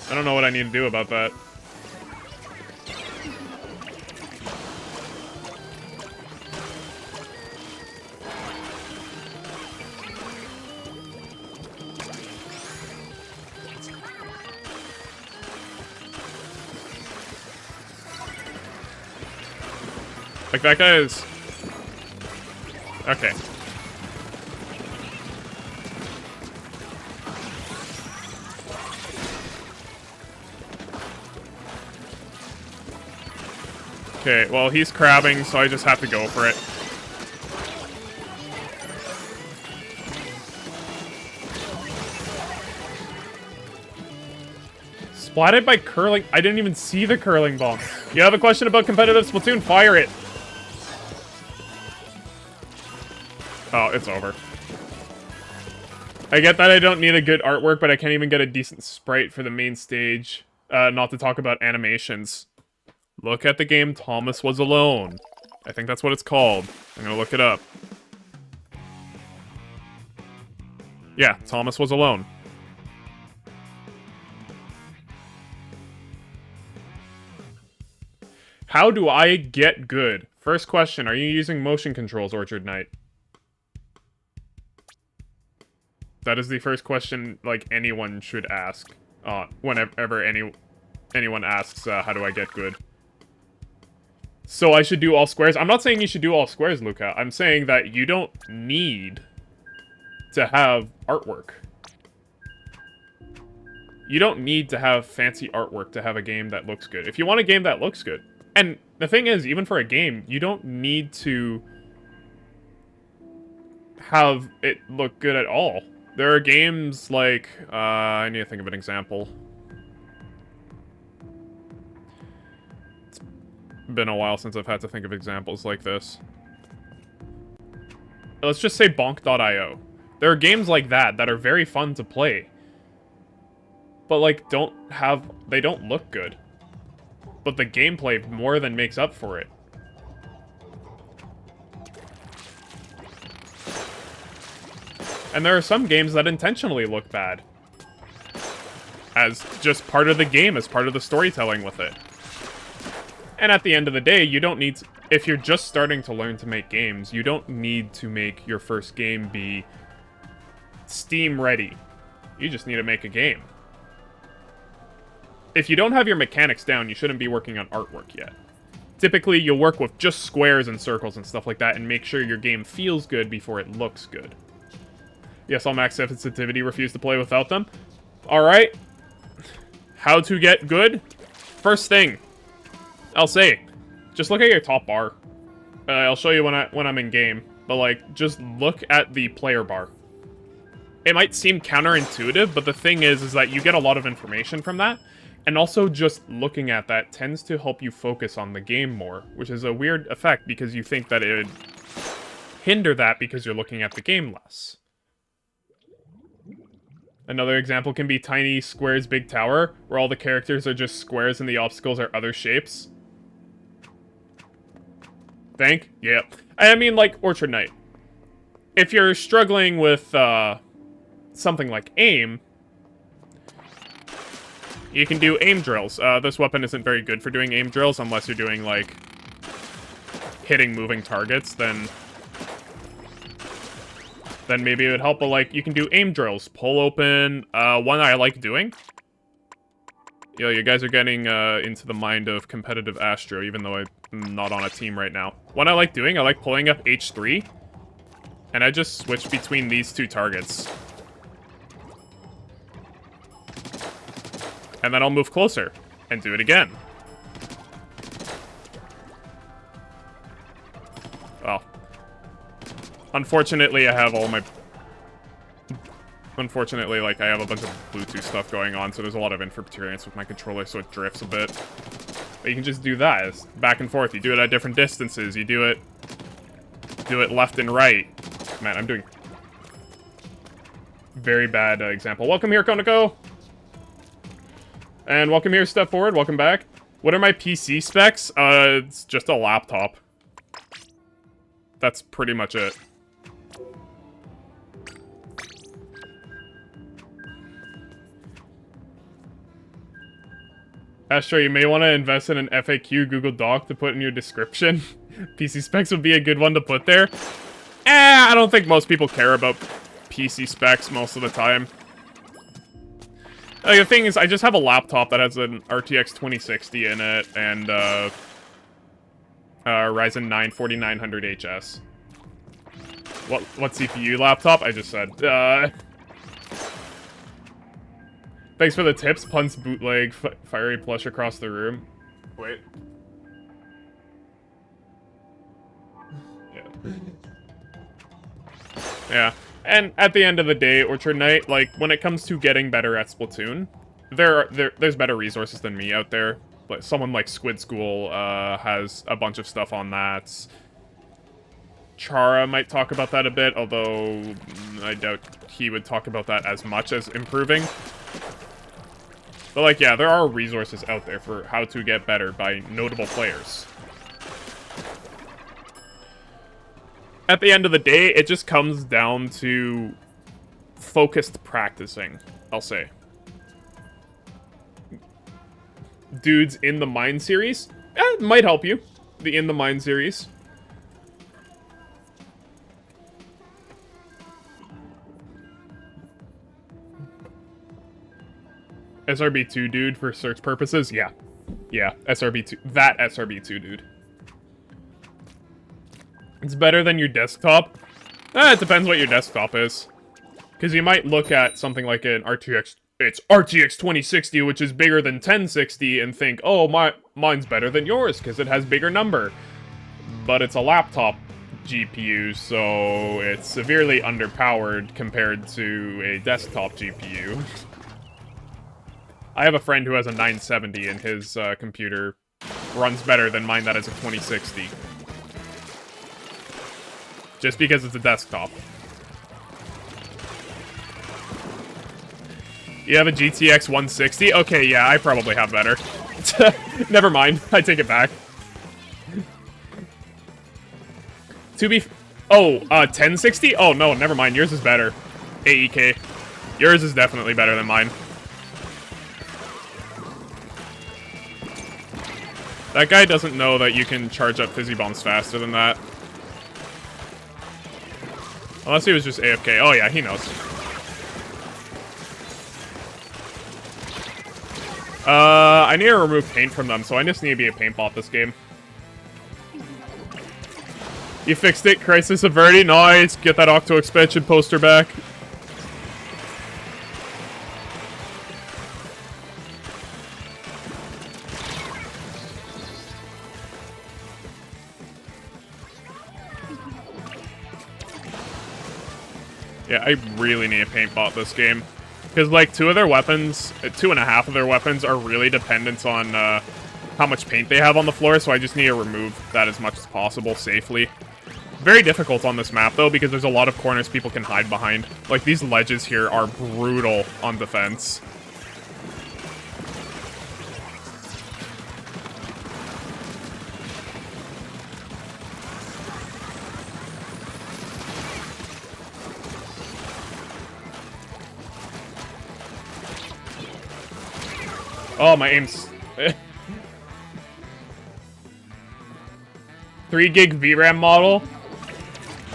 I don't know what I need to do about that. Like, that guy is... Okay. Okay, well, he's crabbing, so I just have to go for it. Splatted by curling... I didn't even see the curling bomb. You have a question about competitive Splatoon? Fire it! Oh, it's over. I get that I don't need a good artwork, but I can't even get a decent sprite for the main stage. Not to talk about animations. Look at the game Thomas Was Alone. I think that's what it's called. I'm gonna look it up. Yeah, Thomas Was Alone. How do I get good? First question, are you using motion controls, Orchard Knight? That is the first question, like, anyone should ask. Whenever anyone asks, how do I get good? So I should do all squares? I'm not saying you should do all squares, Luca. I'm saying that you don't need to have artwork. You don't need to have fancy artwork to have a game that looks good. If you want a game that looks good. And the thing is, even for a game, you don't need to have it look good at all. There are games like, I need to think of an example. It's been a while since I've had to think of examples like this. Let's just say Bonk.io. There are games like that that are very fun to play. But, like, they don't look good. But the gameplay more than makes up for it. And there are some games that intentionally look bad. As just part of the game, as part of the storytelling with it. And at the end of the day, you don't need to, if you're just starting to learn to make games, you don't need to make your first game be Steam ready. You just need to make a game. If you don't have your mechanics down, you shouldn't be working on artwork yet. Typically, you'll work with just squares and circles and stuff like that and make sure your game feels good before it looks good. Yes, I'll max sensitivity, refuse to play without them. Alright. How to get good? First thing, I'll say, just look at your top bar. I'll show you when I'm in game, but like, just look at the player bar. It might seem counterintuitive, but the thing is that you get a lot of information from that, and also just looking at that tends to help you focus on the game more, which is a weird effect because you think that it would hinder that because you're looking at the game less. Another example can be Tiny Squares Big Tower, where all the characters are just squares and the obstacles are other shapes. Think? Yep. I mean, like, Orchard Knight. If you're struggling with, something like aim, you can do aim drills. This weapon isn't very good for doing aim drills unless you're doing, like, hitting moving targets, then maybe it would help, but, like, you can do aim drills. Pull open, one I like doing. Yo, you guys are getting, into the mind of competitive Astro, even though I'm not on a team right now. One I like doing, I like pulling up H3, and I just switch between these two targets. And then I'll move closer, and do it again. Well. Unfortunately, I have all my... Unfortunately, like, I have a bunch of Bluetooth stuff going on, so there's a lot of interference with my controller, so it drifts a bit. But you can just do that. It's back and forth. You do it at different distances. You do it left and right. Man, I'm doing... very bad example. Welcome here, Konako! And welcome here, Step Forward. Welcome back. What are my PC specs? It's just a laptop. That's pretty much it. Astro, you may want to invest in an FAQ Google Doc to put in your description. PC specs would be a good one to put there. I don't think most people care about PC specs most of the time. Like, the thing is, I just have a laptop that has an RTX 2060 in it, and, Ryzen 9 4900HS. What CPU laptop? I just said. Thanks for the tips. Punts bootleg, fiery plush across the room. Wait. Yeah. Yeah. And at the end of the day, Orchard Knight, like, when it comes to getting better at Splatoon, there's better resources than me out there. But someone like Squid School has a bunch of stuff on that. Chara might talk about that a bit, although I doubt he would talk about that as much as improving. But, like, yeah, there are resources out there for how to get better by notable players. At the end of the day, it just comes down to focused practicing, I'll say. Dudes in the Mine series? It might help you. The In the Mine series. SRB2 dude for search purposes? Yeah. Yeah, SRB2. That SRB2 dude. It's better than your desktop? It depends what your desktop is. Because you might look at something like an RTX... It's RTX 2060, which is bigger than 1060, and think, oh, mine's better than yours, because it has bigger number. But it's a laptop GPU, so it's severely underpowered compared to a desktop GPU. I have a friend who has a 970, and his computer runs better than mine that has a 2060. Just because it's a desktop. You have a GTX 160? Okay, yeah, I probably have better. Never mind, I take it back. Oh, 1060? Oh, no, never mind, yours is better. AEK. Yours is definitely better than mine. That guy doesn't know that you can charge up fizzy bombs faster than that. Unless he was just AFK. Oh yeah, he knows. I need to remove paint from them, so I just need to be a paint bot this game. You fixed it, Crisis Averted. Nice. Get that Octo expansion poster back. Yeah, I really need a paint bot this game. Because, like, two and a half of their weapons are really dependent on how much paint they have on the floor, so I just need to remove that as much as possible safely. Very difficult on this map, though, because there's a lot of corners people can hide behind. Like, these ledges here are brutal on defense. Oh, my aim's... 3 gig VRAM model?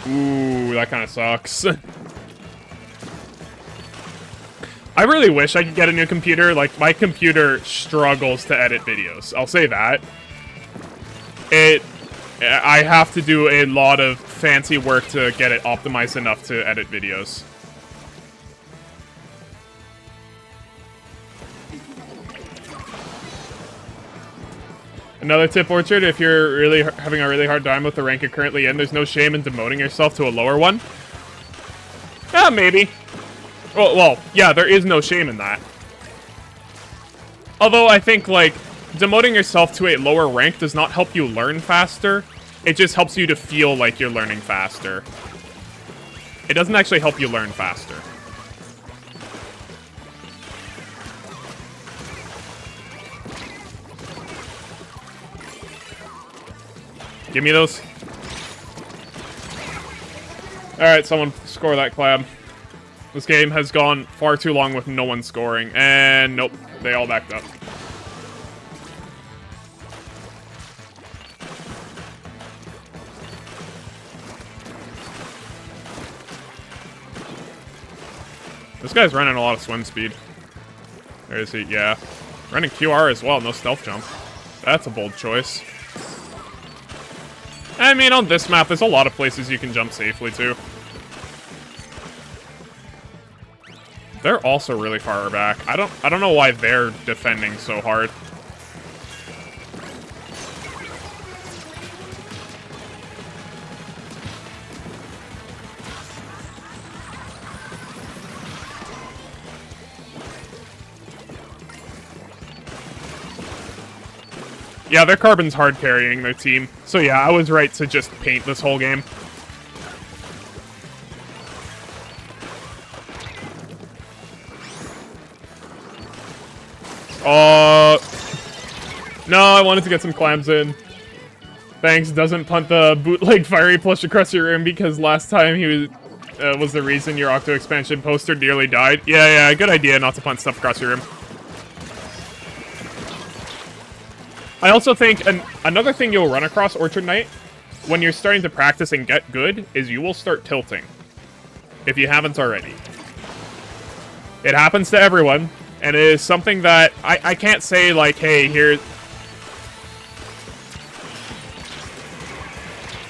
Ooh, that kind of sucks. I really wish I could get a new computer. Like, my computer struggles to edit videos. I'll say that. I have to do a lot of fancy work to get it optimized enough to edit videos. Another tip, Orchard, if you're really having a really hard time with the rank you're currently in, there's no shame in demoting yourself to a lower one. Maybe. Well, yeah, there is no shame in that. Although I think, like, demoting yourself to a lower rank does not help you learn faster. It just helps you to feel like you're learning faster. It doesn't actually help you learn faster. Give me those. Alright, someone score that collab. This game has gone far too long with no one scoring. And nope, they all backed up. This guy's running a lot of swim speed. There is he, yeah. Running QR as well, no stealth jump. That's a bold choice. I mean, on this map, there's a lot of places you can jump safely, too. They're also really far back. I don't know why they're defending so hard. Yeah, their Carbon's hard carrying their team. So yeah, I was right to just paint this whole game. No, I wanted to get some clams in. Thanks, doesn't punt the bootleg fiery plush across your room because last time he was the reason your Octo expansion poster nearly died. Yeah, good idea not to punt stuff across your room. I also think another thing you'll run across, Orchard Knight, when you're starting to practice and get good, is you will start tilting. If you haven't already. It happens to everyone, and it is something that I can't say, like, hey, here...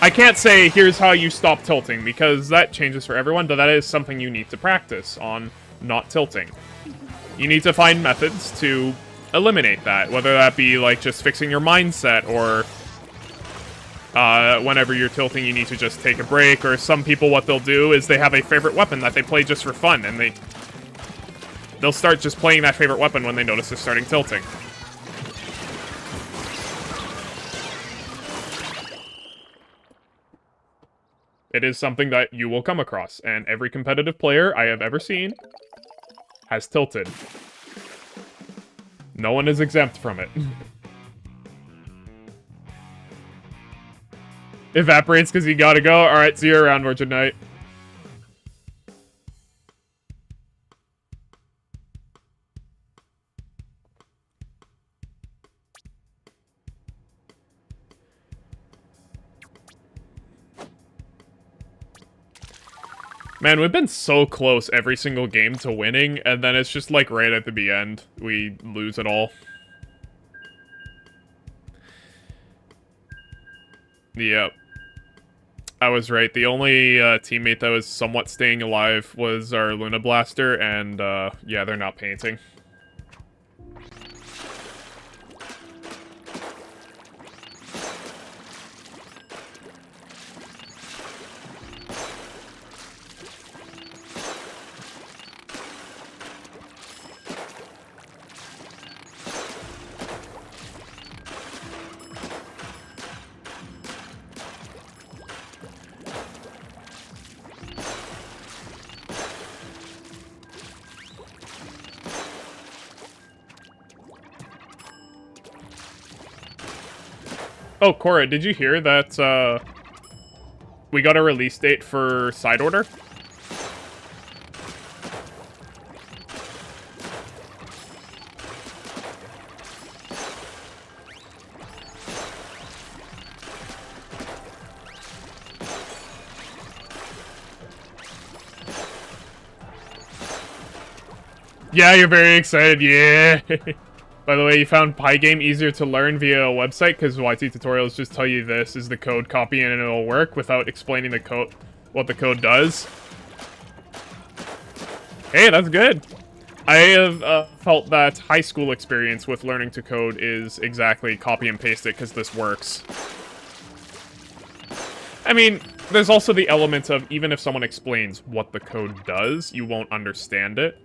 I can't say, here's how you stop tilting, because that changes for everyone, but that is something you need to practice on not tilting. You need to find methods to eliminate that, whether that be like just fixing your mindset, or whenever you're tilting you need to just take a break, or some people what they'll do is they have a favorite weapon that they play just for fun, and they'll start just playing that favorite weapon when they notice they're starting tilting. It is something that you will come across, and every competitive player I have ever seen has tilted. No one is exempt from it. Evaporates because you gotta go? Alright, see you around, Orchard Knight. Man, we've been so close every single game to winning, and then it's just like right at the end, we lose it all. Yep. I was right. The only teammate that was somewhat staying alive was our Luna Blaster, and yeah, they're not painting. Oh, Cora, did you hear that, we got a release date for Side Order? Yeah, you're very excited, yeah! By the way, you found Pygame easier to learn via a website because YT tutorials just tell you this is the code, copy and it'll work without explaining the code, what the code does. Hey, that's good. I have felt that high school experience with learning to code is exactly copy and paste it because this works. I mean, there's also the element of even if someone explains what the code does, you won't understand it.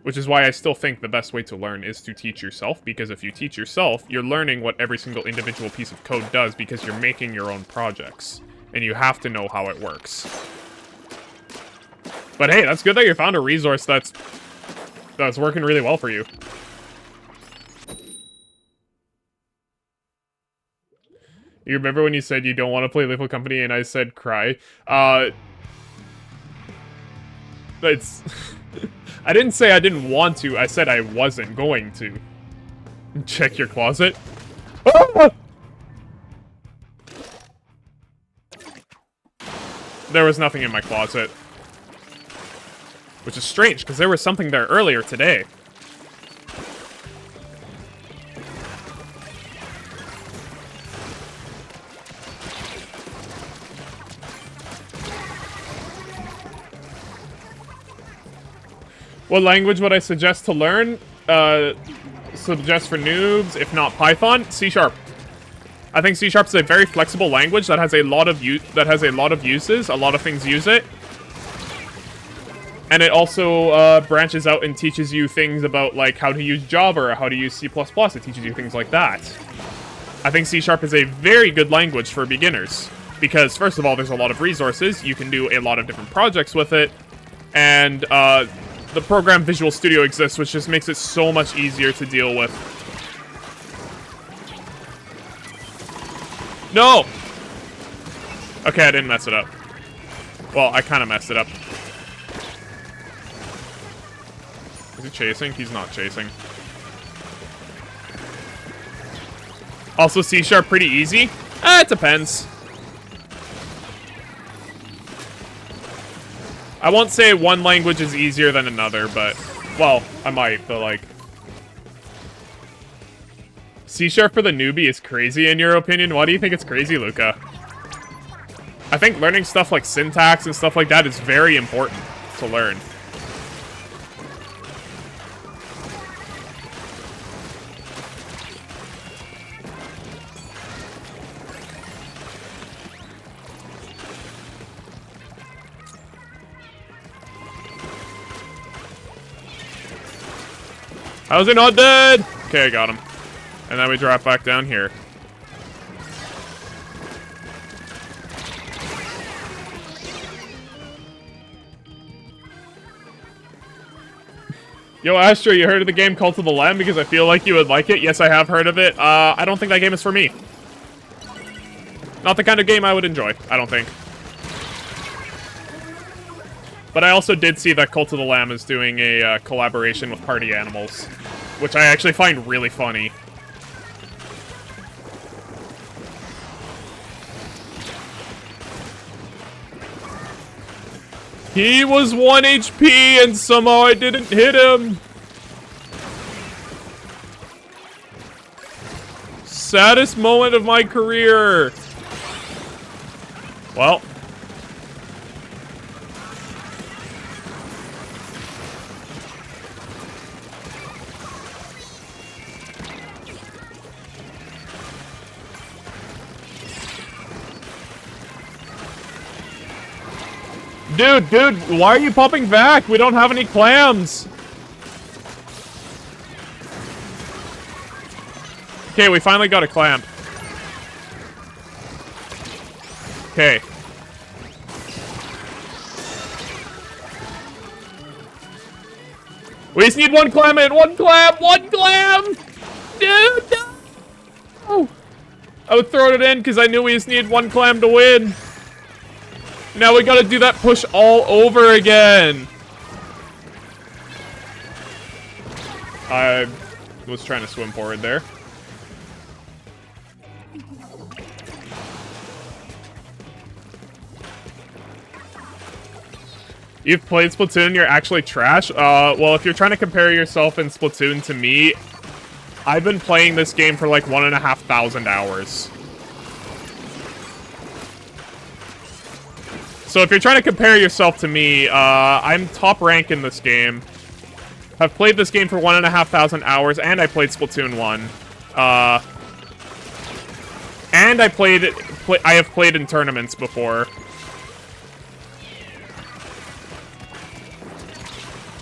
Which is why I still think the best way to learn is to teach yourself, because if you teach yourself, you're learning what every single individual piece of code does because you're making your own projects. And you have to know how it works. But hey, that's good that you found a resource that's working really well for you. You remember when you said you don't want to play Lethal Company and I said cry? It's... I didn't say I didn't want to, I said I wasn't going to. Check your closet. Ah! There was nothing in my closet. Which is strange, because there was something there earlier today. What language would I suggest to learn? Suggest for noobs, if not Python? C#. I think C# is a very flexible language that has a lot of uses. A lot of things use it. And it also branches out and teaches you things about like how to use Java or how to use C++. It teaches you things like that. I think C# is a very good language for beginners. Because first of all, there's a lot of resources. You can do a lot of different projects with it. And the program Visual Studio exists, which just makes it so much easier to deal with. No! Okay, I didn't mess it up. Well, I kind of messed it up. Is he chasing? He's not chasing. Also, C# pretty easy? It depends. I won't say one language is easier than another, but... Well, I might, but like... C# for the newbie is crazy in your opinion? Why do you think it's crazy, Luca? I think learning stuff like syntax and stuff like that is very important to learn. How's he not dead? Okay, I got him. And then we drop back down here. Yo, Astro, you heard of the game Cult of the Lamb? Because I feel like you would like it. Yes, I have heard of it. I don't think that game is for me. Not the kind of game I would enjoy, I don't think. But I also did see that Cult of the Lamb is doing a collaboration with Party Animals, which I actually find really funny. He was 1 HP and somehow I didn't hit him. Saddest moment of my career. Well. Dude, why are you popping back? We don't have any clams. Okay, we finally got a clam. Okay. We just need one clam in, one clam! Dude, no! Oh. I would throw it in because I knew we just needed one clam to win. Now we gotta do that push all over again. I was trying to swim forward there. You've played Splatoon, you're actually trash? Well, if you're trying to compare yourself in Splatoon to me, I've been playing this game for like 1,500 hours. So if you're trying to compare yourself to me, I'm top rank in this game. I've played this game for 1,500 hours, and I played Splatoon 1. And I have played in tournaments before.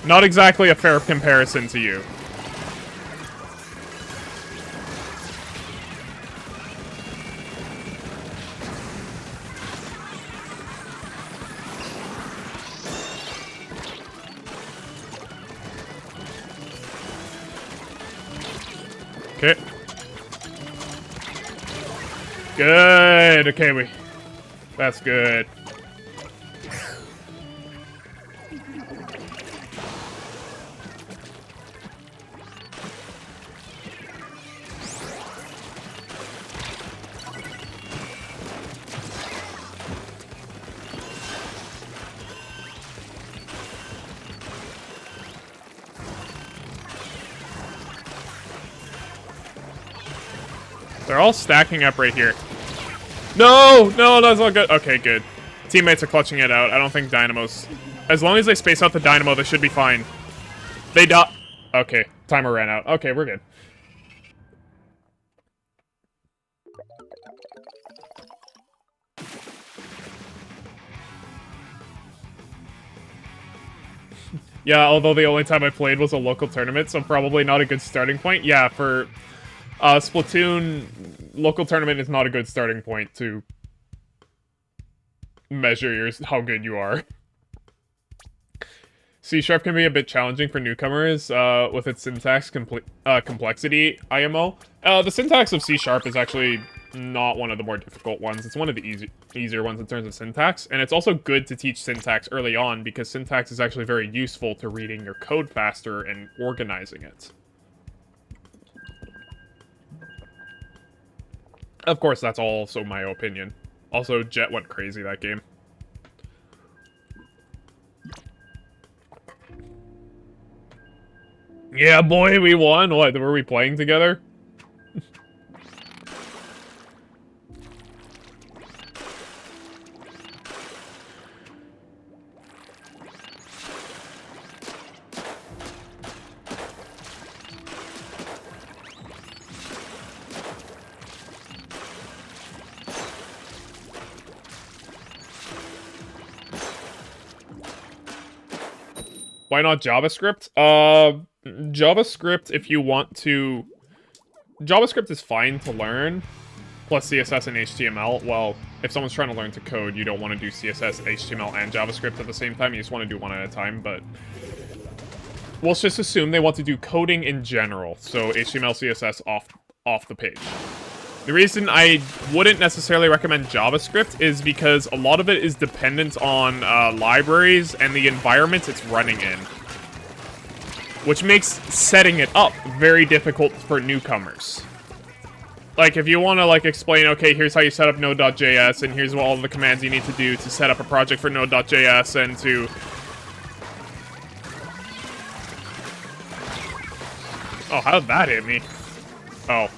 Not exactly a fair comparison to you. Okay. Good. Okay, that's good. They're all stacking up right here. No! No, that's not good. Okay, good. Teammates are clutching it out. I don't think Dynamo's... As long as they space out the Dynamo, they should be fine. They die. Okay, timer ran out. Okay, we're good. Yeah, although the only time I played was a local tournament, so probably not a good starting point. Yeah, for Splatoon, local tournament is not a good starting point to measure how good you are. C# can be a bit challenging for newcomers with its syntax complexity, IMO. The syntax of C# is actually not one of the more difficult ones. It's one of the easier ones in terms of syntax, and it's also good to teach syntax early on because syntax is actually very useful to reading your code faster and organizing it. Of course, that's also my opinion. Also, Jet went crazy that game. Yeah, boy, we won. What, were we playing together? Why not JavaScript? JavaScript, if you want to... JavaScript is fine to learn, plus CSS and HTML. Well, if someone's trying to learn to code, you don't want to do CSS, HTML, and JavaScript at the same time. You just want to do one at a time, but... We'll just assume they want to do coding in general, so HTML, CSS off the page. The reason I wouldn't necessarily recommend JavaScript is because a lot of it is dependent on libraries and the environment it's running in, which makes setting it up very difficult for newcomers. Like, if you want to, like, explain, okay, here's how you set up Node.js, and here's all the commands you need to do to set up a project for Node.js, and to... Oh, how did that hit me? Oh.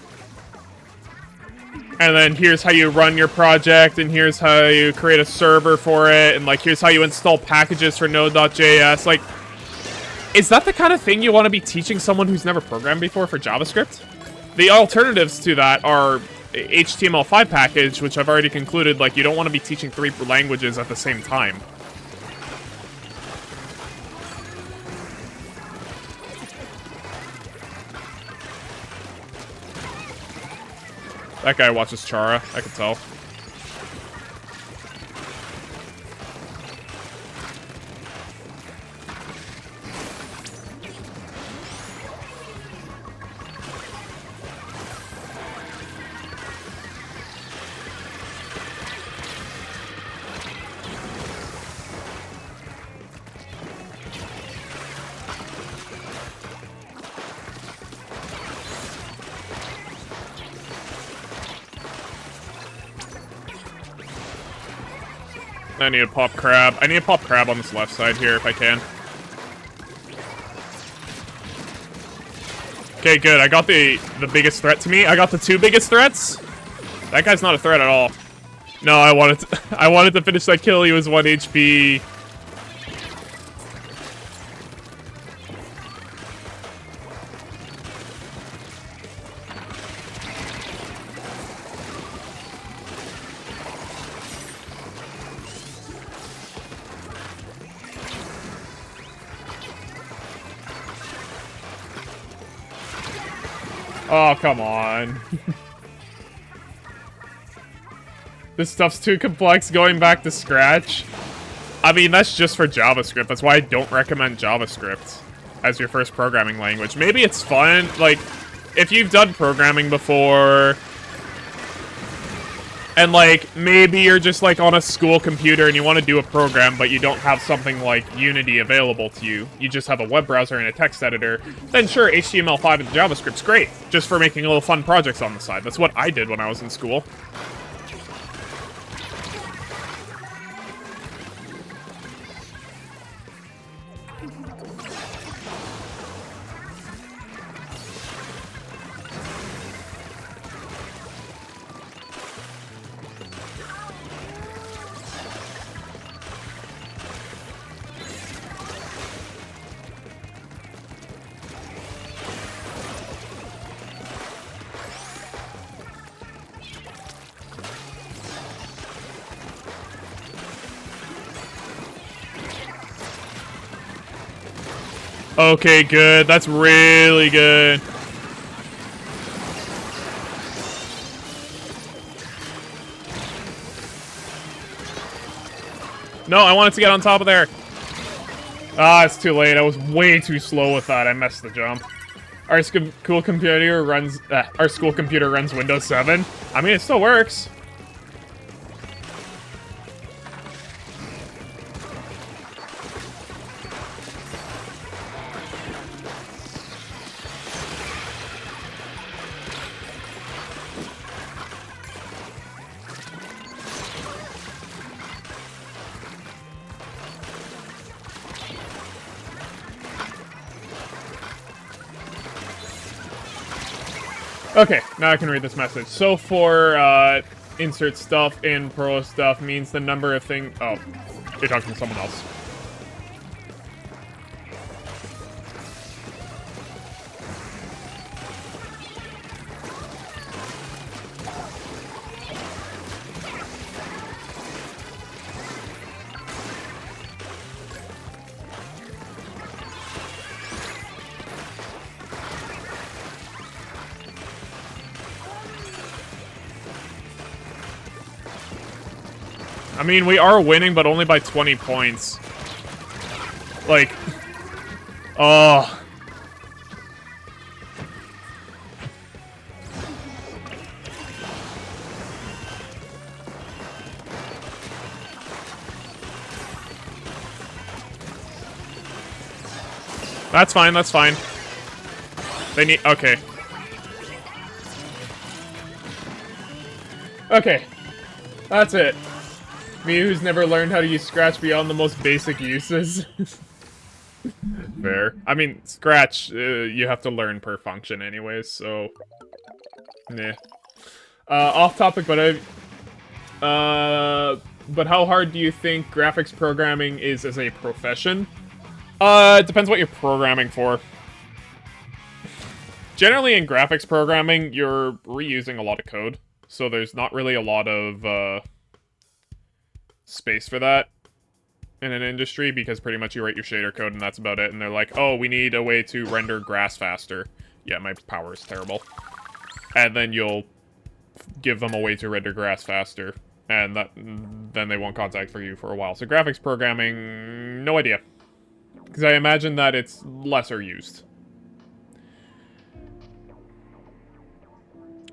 And then here's how you run your project, and here's how you create a server for it, and, like, here's how you install packages for Node.js. Like, is that the kind of thing you want to be teaching someone who's never programmed before for JavaScript? The alternatives to that are HTML5 package, which I've already concluded, like, you don't want to be teaching 3 languages at the same time. That guy watches Chara, I can tell. I need a pop crab. I need a pop crab on this left side here if I can. Okay, good. I got the biggest threat to me. I got the 2 biggest threats. That guy's not a threat at all. No, I wanted to finish that kill. He was 1 HP. Oh, come on. This stuff's too complex going back to scratch. I mean, that's just for JavaScript. That's why I don't recommend JavaScript as your first programming language. Maybe it's fun, like, if you've done programming before, and, like, maybe you're just, like, on a school computer and you want to do a program, but you don't have something like Unity available to you. You just have a web browser and a text editor. Then sure, HTML5 and JavaScript's great, just for making little fun projects on the side. That's what I did when I was in school. Okay, good. That's really good. No, I wanted to get on top of there. Ah, it's too late. I was way too slow with that. I missed the jump. Our school computer runs. Our school computer runs Windows 7. I mean, it still works. Okay, now I can read this message. So for insert stuff in pro stuff means the number of things. Oh, you're talking to someone else. I mean, we are winning, but only by 20 points. Like, oh. That's fine, that's fine. They need, okay. Okay. That's it. Me who's never learned how to use Scratch beyond the most basic uses. Fair. I mean, Scratch, you have to learn per function anyways, so... Nah. Off topic, but but how hard do you think graphics programming is as a profession? It depends what you're programming for. Generally, in graphics programming, you're reusing a lot of code, so there's not really a lot of, space for that in an industry, because pretty much you write your shader code and that's about it, and they're like, oh, we need a way to render grass faster. Yeah, my power is terrible. And then you'll give them a way to render grass faster, and then they won't contact for you for a while. So graphics programming, no idea. Because I imagine that it's lesser used.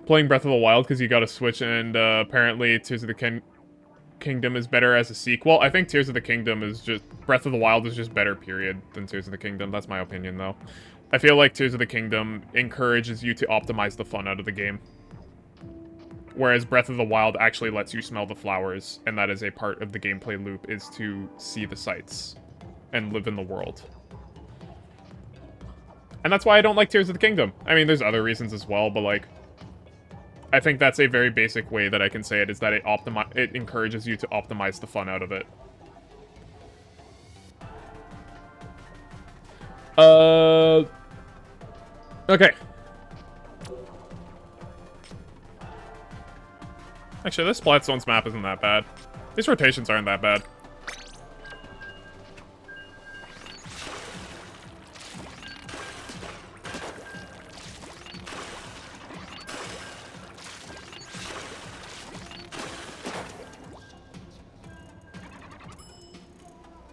Playing Breath of the Wild because you got to Switch, and apparently Tears of the Kingdom is better as a sequel. I think Tears of the Kingdom is just... Breath of the Wild is just better, period, than Tears of the Kingdom. That's my opinion, though. I feel like Tears of the Kingdom encourages you to optimize the fun out of the game. Whereas Breath of the Wild actually lets you smell the flowers, and that is a part of the gameplay loop, is to see the sights and live in the world. And that's why I don't like Tears of the Kingdom. I mean, there's other reasons as well, but, like... I think that's a very basic way that I can say it, is that it encourages you to optimize the fun out of it. Okay. Actually, this Splatstone's map isn't that bad. These rotations aren't that bad.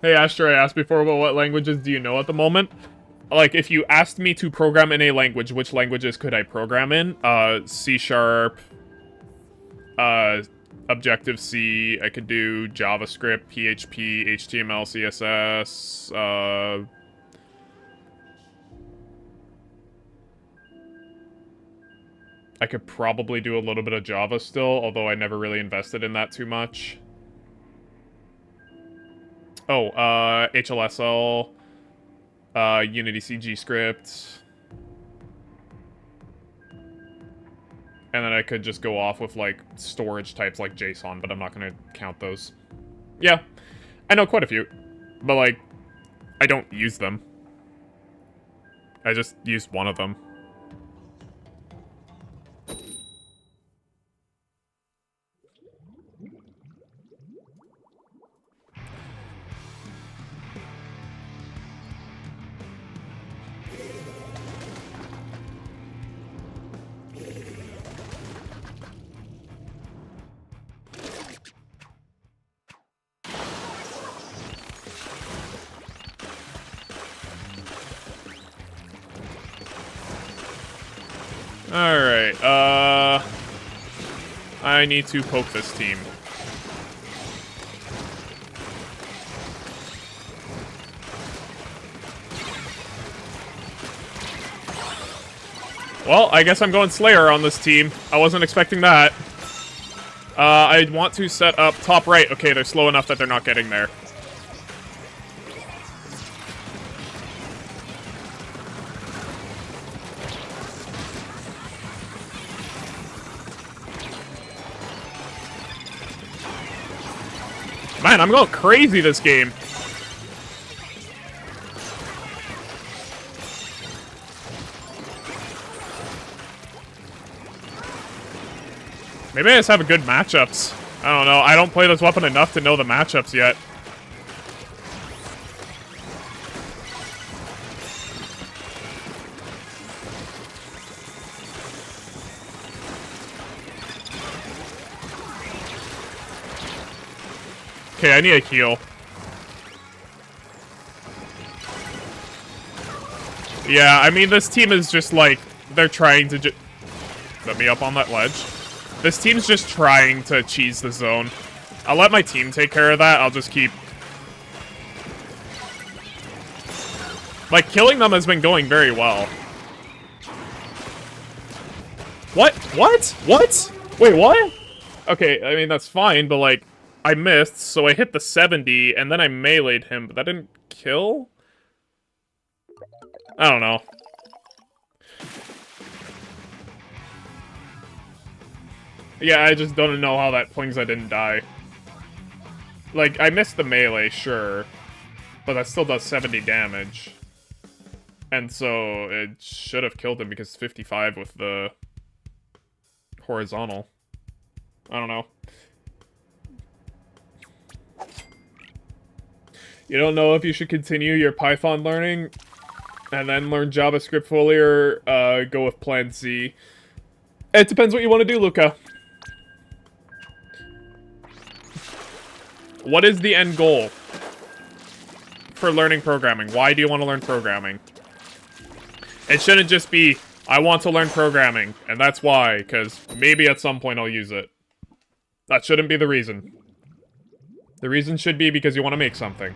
Hey, Astro, I asked before about what languages do you know at the moment? Like, if you asked me to program in a language, which languages could I program in? C#, Objective-C, I could do JavaScript, PHP, HTML, CSS, I could probably do a little bit of Java still, although I never really invested in that too much. Oh, HLSL, Unity CG script. And then I could just go off with, like, storage types like JSON, but I'm not going to count those. Yeah, I know quite a few, but, like, I don't use them. I just used one of them. Alright, I need to poke this team. Well, I guess I'm going Slayer on this team. I wasn't expecting that. I want to set up top right. Okay, they're slow enough that they're not getting there. Man, I'm going crazy this game. Maybe I just have good matchups. I don't know. I don't play this weapon enough to know the matchups yet. Okay, I need a heal. Yeah, I mean, this team is just like, they're trying to let me up on that ledge. This team's just trying to cheese the zone. I'll let my team take care of that. I'll just keep... Like, killing them has been going very well. What? What? What? Wait, what? Okay, I mean, that's fine, but like... I missed, so I hit the 70, and then I meleeed him, but that didn't kill? I don't know. Yeah, I just don't know how that Plingza didn't die. Like, I missed the melee, sure, but that still does 70 damage. And so, it should have killed him because 55 with the horizontal. I don't know. You don't know if you should continue your Python learning and then learn JavaScript fully or go with Plan C. It depends what you want to do, Luca. What is the end goal for learning programming? Why do you want to learn programming? It shouldn't just be, I want to learn programming, and that's why, because maybe at some point I'll use it. That shouldn't be the reason. The reason should be because you want to make something.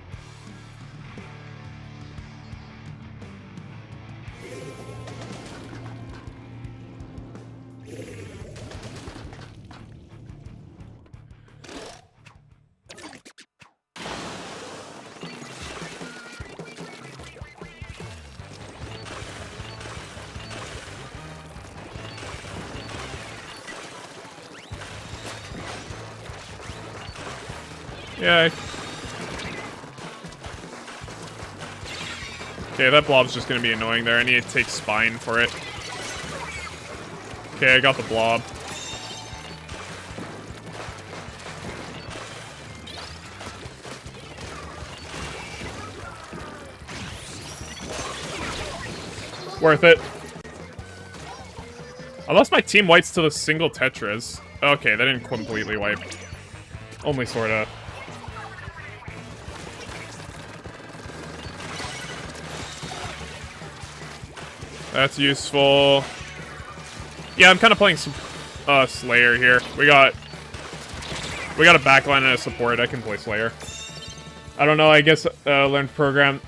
Yeah. Okay, that blob's just gonna be annoying there. I need to take spine for it. Okay, I got the blob. Worth it. Unless my team wipes to the single Tetras. Okay, that didn't completely wipe. Only sorta. That's useful. Yeah, I'm kind of playing some Slayer here. We got a backline and a support. I can play Slayer. I don't know. I guess learn to program.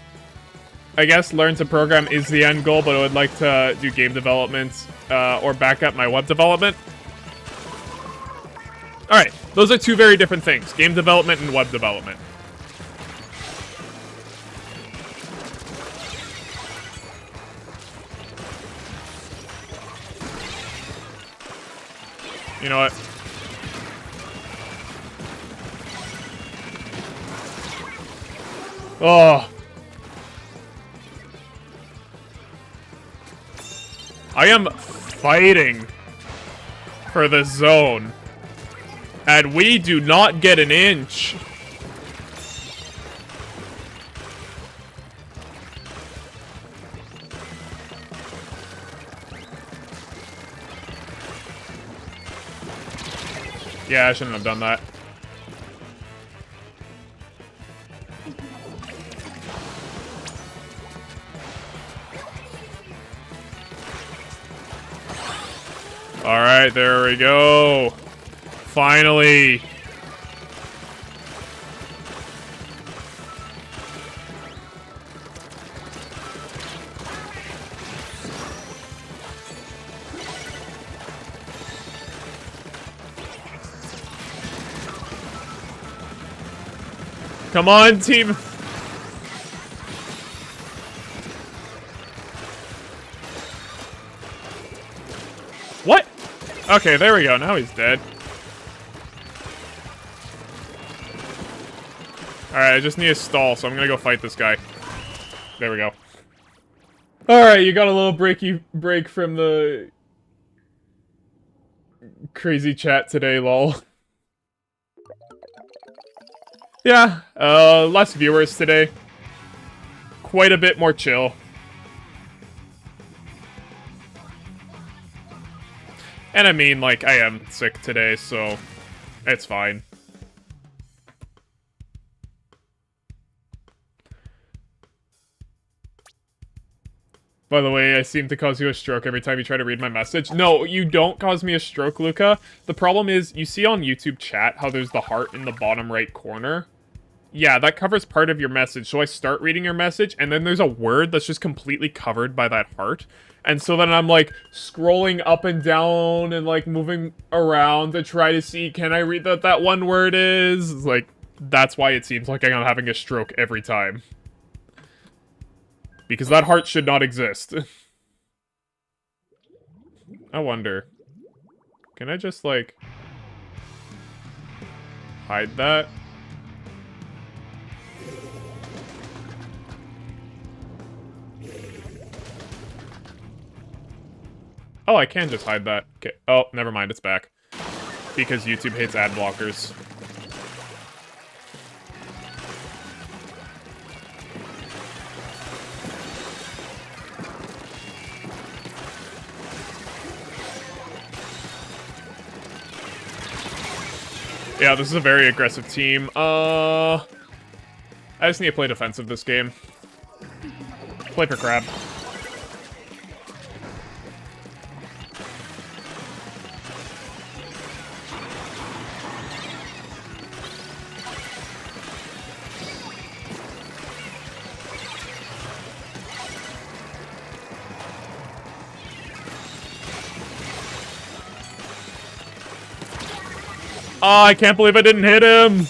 I guess learn to program is the end goal, but I would like to do game development or back up my web development. All right, those are two very different things: game development and web development. You know what? Oh. I am fighting for the zone. And we do not get an inch. Yeah, I shouldn't have done that. Alright, there we go. Finally. Come on, team. What? Okay, there we go. Now he's dead. Alright, I just need a stall, so I'm gonna go fight this guy. There we go. Alright, you got a little break from the crazy chat today, lol. Yeah, less viewers today. Quite a bit more chill. And I mean, like, I am sick today, so it's fine. By the way, I seem to cause you a stroke every time you try to read my message. No, you don't cause me a stroke, Luca. The problem is, you see on YouTube chat how there's the heart in the bottom right corner? Yeah, that covers part of your message, so I start reading your message, and then there's a word that's just completely covered by that heart. And so then I'm, like, scrolling up and down and, like, moving around to try to see, can I read what that one word is? It's like, that's why it seems like I'm having a stroke every time. Because that heart should not exist. I wonder. Can I just, like, hide that? Oh, I can just hide that. Okay. Oh, never mind, it's back. Because YouTube hates ad blockers. Yeah, this is a very aggressive team. I just need to play defensive this game. Play for crab. Oh, I can't believe I didn't hit him!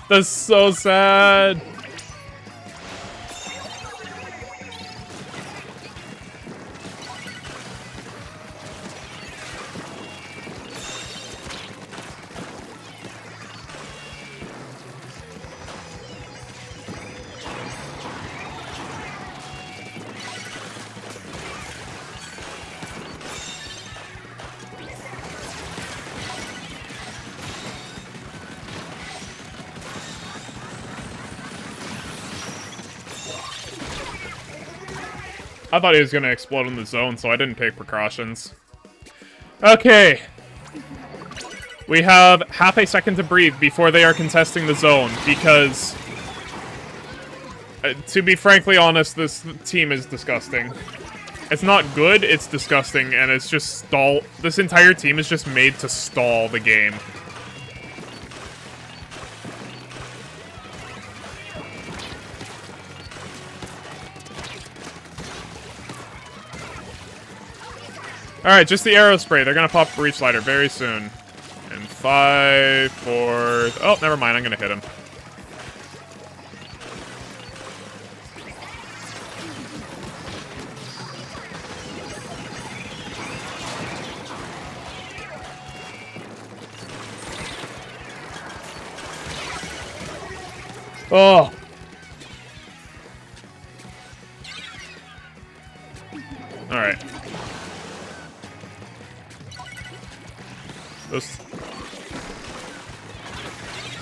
That's so sad. I thought he was gonna explode in the zone, so I didn't take precautions. Okay. We have half a second to breathe before they are contesting the zone, because... to be frankly honest, this team is disgusting. It's not good, it's disgusting, and it's just stall... This entire team is just made to stall the game. Alright, just the arrow spray. They're gonna pop Breach Slider very soon. In 5, 4... Oh, never mind. I'm gonna hit him. Oh! Alright.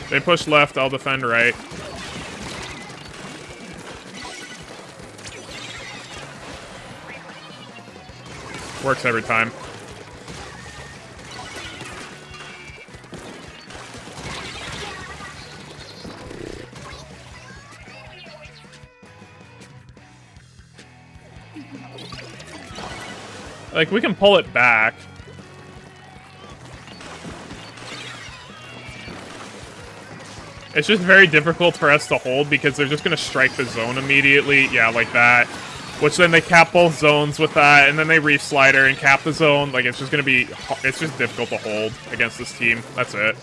They push left, I'll defend right. Works every time. Like, we can pull it back. It's just very difficult for us to hold because they're just gonna strike the zone immediately. Yeah, like that. Which then they cap both zones with that, and then they reef slider and cap the zone. Like, it's just gonna be... It's just difficult to hold against this team. That's it.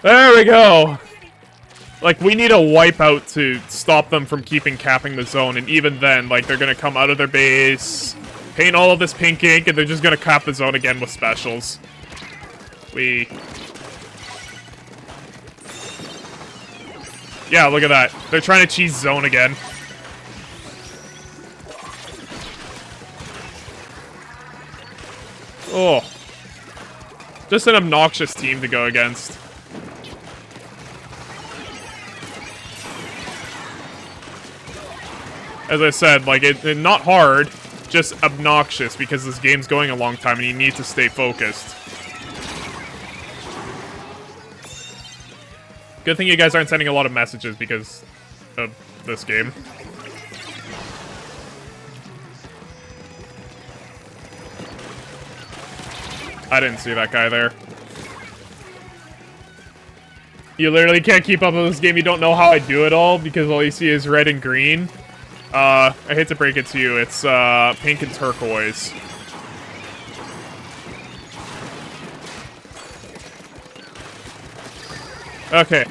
There we go! Like, we need a wipeout to stop them from capping the zone, and even then, like, they're gonna come out of their base, paint all of this pink ink, and they're just gonna cap the zone again with specials. Yeah, look at that. They're trying to cheese zone again. Oh. Just an obnoxious team to go against. As I said, like, it not hard, just obnoxious, because this game's going a long time and you need to stay focused. Good thing you guys aren't sending a lot of messages because of this game. I didn't see that guy there. You literally can't keep up with this game. You don't know how I do it all because all you see is red and green. I hate to break it to you. It's pink and turquoise. Okay.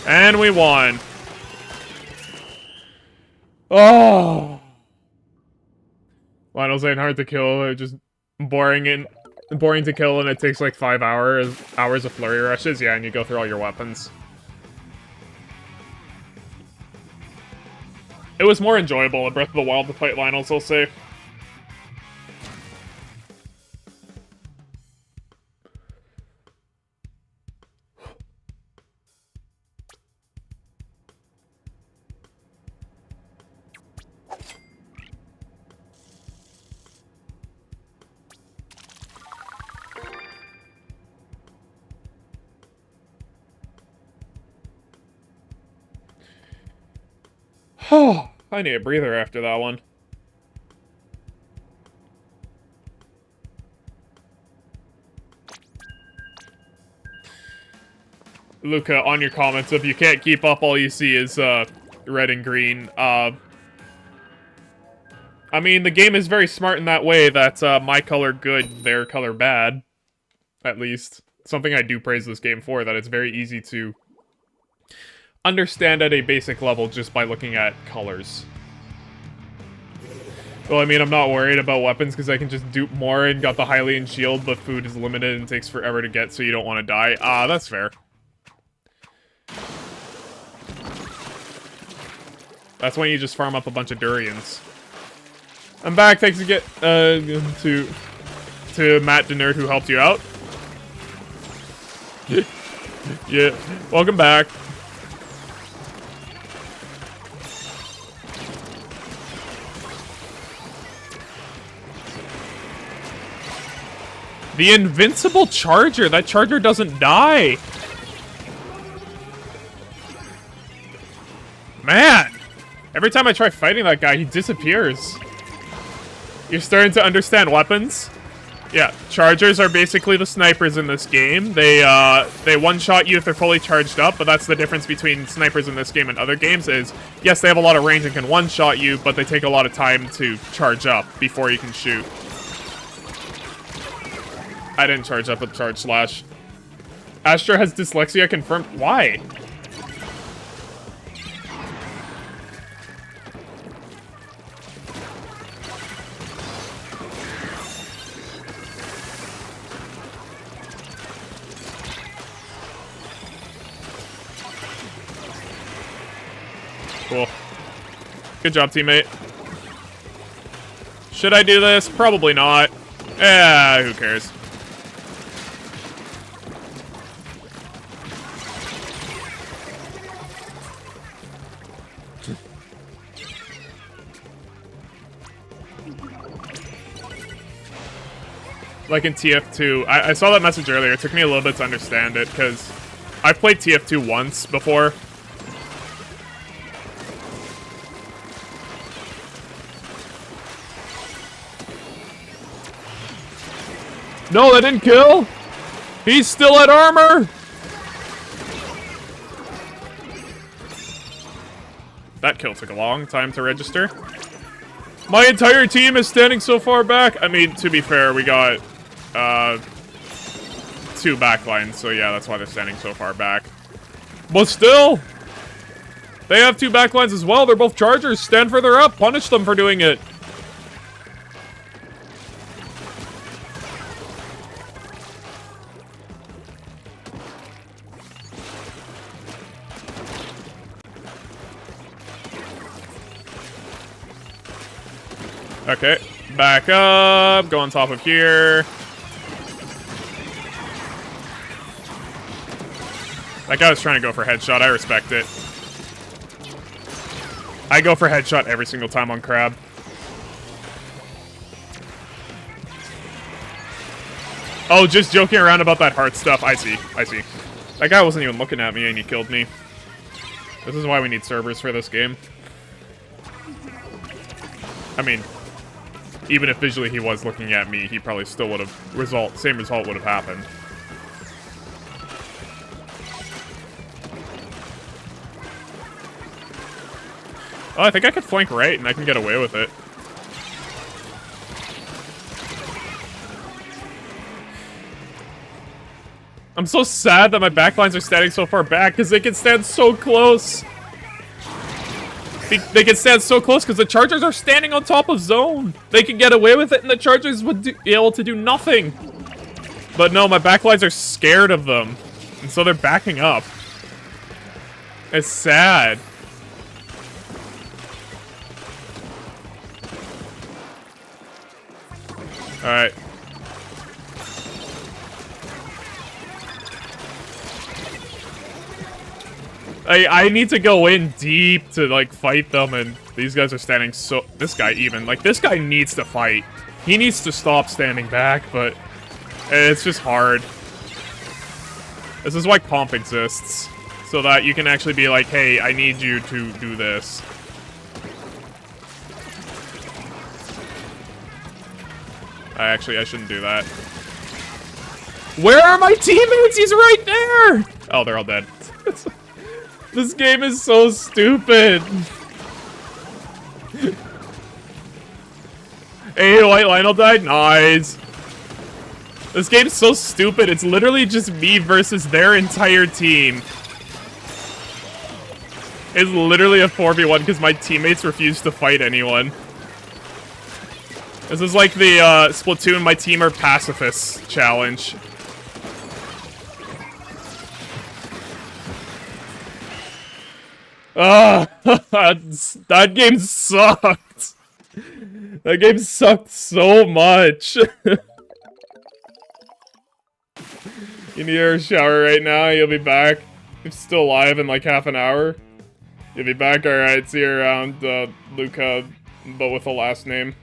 And we won. Oh. Lionel's ain't hard to kill. They're just boring to kill, and it takes like 5 hours of flurry rushes. Yeah, and you go through all your weapons. It was more enjoyable in Breath of the Wild to fight Lionels, I'll say. Oh, I need a breather after that one. Luca, on your comments, if you can't keep up, all you see is red and green. I mean, the game is very smart in that way that my color good, their color bad. At least. Something I do praise this game for, that it's very easy to understand at a basic level just by looking at colors. Well, I mean, I'm not worried about weapons because I can just dupe more and got the Hylian shield, but food is limited and takes forever to get, so you don't want to die. That's fair. That's when you just farm up a bunch of durians. I'm back, thanks again to Matt Denerd who helped you out. Yeah, welcome back. The invincible charger! That charger doesn't die! Man! Every time I try fighting that guy, he disappears. You're starting to understand weapons? Yeah, chargers are basically the snipers in this game. They one-shot you if they're fully charged up, but that's the difference between snipers in this game and other games is, yes, they have a lot of range and can one-shot you, but they take a lot of time to charge up before you can shoot. I didn't charge up with Charge Slash. Astra has dyslexia confirmed. Why? Cool. Good job, teammate. Should I do this? Probably not. Who cares? like in TF2. I saw that message earlier. It took me a little bit to understand it, because I've played TF2 once before. No, that didn't kill! He's still at armor! That kill took a long time to register. My entire team is standing so far back. I mean, to be fair, we got, 2 backlines, so yeah, that's why they're standing so far back. But still, they have 2 backlines as well. They're both chargers. Stand further up. Punish them for doing it. Okay, back up, go on top of here. That guy was trying to go for headshot, I respect it. I go for headshot every single time on Crab. Oh, just joking around about that heart stuff, I see. That guy wasn't even looking at me and he killed me. This is why we need servers for this game. I mean, even if visually he was looking at me, he probably still would have same result would have happened. Oh, I think I could flank right and I can get away with it. I'm so sad that my backlines are standing so far back because they can stand so close. They can stand so close because the Chargers are standing on top of zone. They can get away with it and the Chargers would be able to do nothing. But no, my backlines are scared of them. And so they're backing up. It's sad. Alright. I need to go in deep to, like, fight them, and these guys are standing so... This guy, even. Like, this guy needs to fight. He needs to stop standing back, but... It's just hard. This is why comp exists. So that you can actually be like, hey, I need you to do this. I shouldn't do that. Where are my teammates? He's right there! Oh, they're all dead. This game is so stupid. Hey, White Lionel died? Nice. This game's so stupid. It's literally just me versus their entire team. It's literally a 4v1 because my teammates refuse to fight anyone. This is like the Splatoon my team are pacifists challenge. Ah, that game sucked. That game sucked so much. You need a shower right now. You'll be back. You're still alive in like half an hour. You'll be back. All right. See you around, Luca, but with a last name.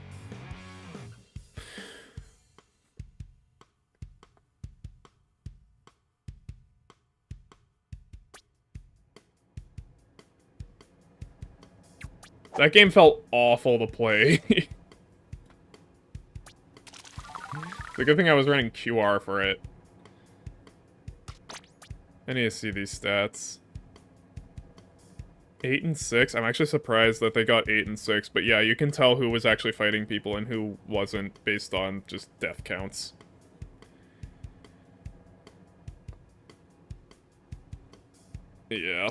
That game felt awful to play. It's a good thing I was running QR for it. I need to see these stats. 8 and 6. I'm actually surprised that they got 8 and 6, but yeah, you can tell who was actually fighting people and who wasn't based on just death counts. Yeah.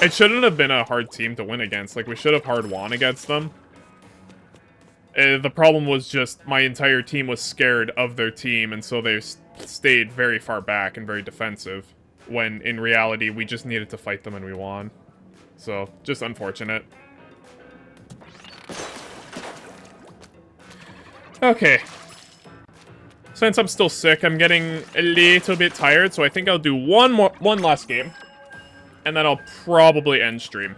It shouldn't have been a hard team to win against. Like, we should have hard won against them. The problem was just my entire team was scared of their team, and so they stayed very far back and very defensive. When, in reality, we just needed to fight them and we won. So, just unfortunate. Okay. Since I'm still sick, I'm getting a little bit tired, so I think I'll do one last game. And then I'll probably end stream.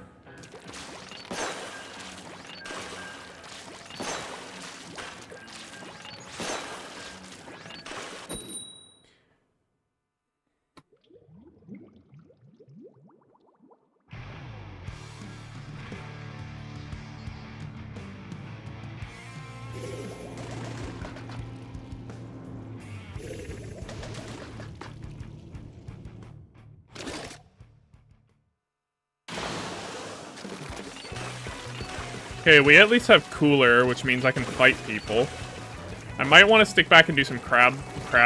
Okay, we at least have cooler, which means I can fight people. I might want to stick back and do some crab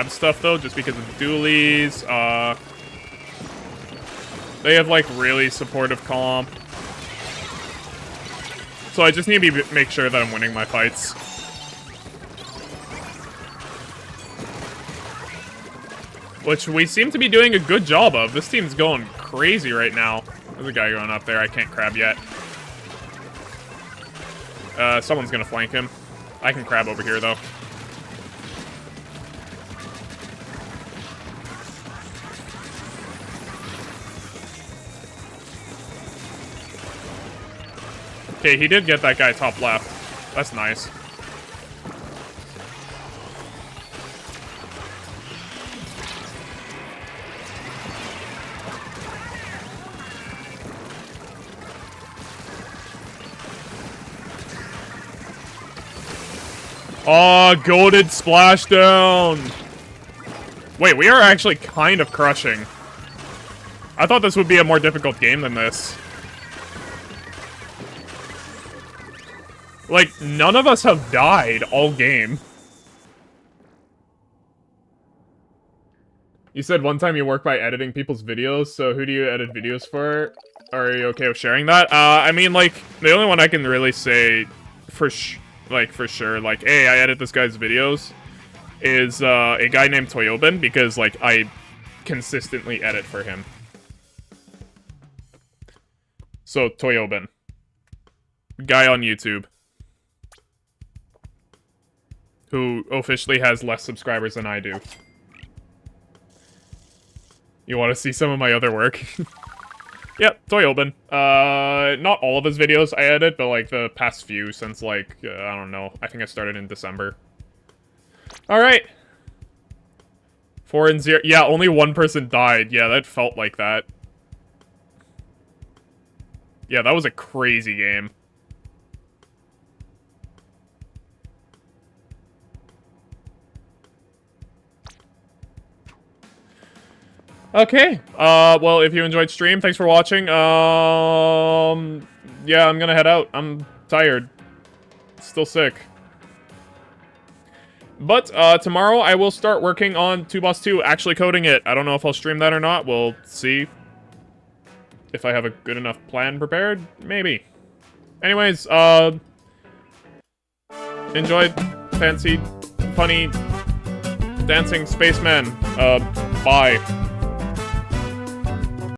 stuff, though, just because of dualies. They have, like, really supportive comp. So I just need to make sure that I'm winning my fights. Which we seem to be doing a good job of. This team's going crazy right now. There's a guy going up there. I can't crab yet. Someone's gonna flank him. I can crab over here, though. Okay, he did get that guy top left. That's nice. Oh, goated splashdown! Wait, we are actually kind of crushing. I thought this would be a more difficult game than this. Like, none of us have died all game. You said one time you work by editing people's videos, so who do you edit videos for? Are you okay with sharing that? I mean, like, the only one I can really say for sure, like, hey, I edit this guy's videos, is a guy named Toyobin, because, like, I consistently edit for him. So, Toyobin. Guy on YouTube. Who officially has less subscribers than I do. You want to see some of my other work? Yep, Toyobin. Not all of his videos I edit, but, like, the past few since, like, I don't know. I think I started in December. Alright. 4-0. Yeah, only one person died. Yeah, that felt like that. Yeah, that was a crazy game. Okay, well, if you enjoyed stream, thanks for watching. Yeah, I'm gonna head out. I'm tired. Still sick. But, tomorrow I will start working on 2 Boss 2, actually coding it. I don't know if I'll stream that or not. We'll see. If I have a good enough plan prepared, maybe. Anyways, enjoy fancy, funny, dancing spaceman. Bye.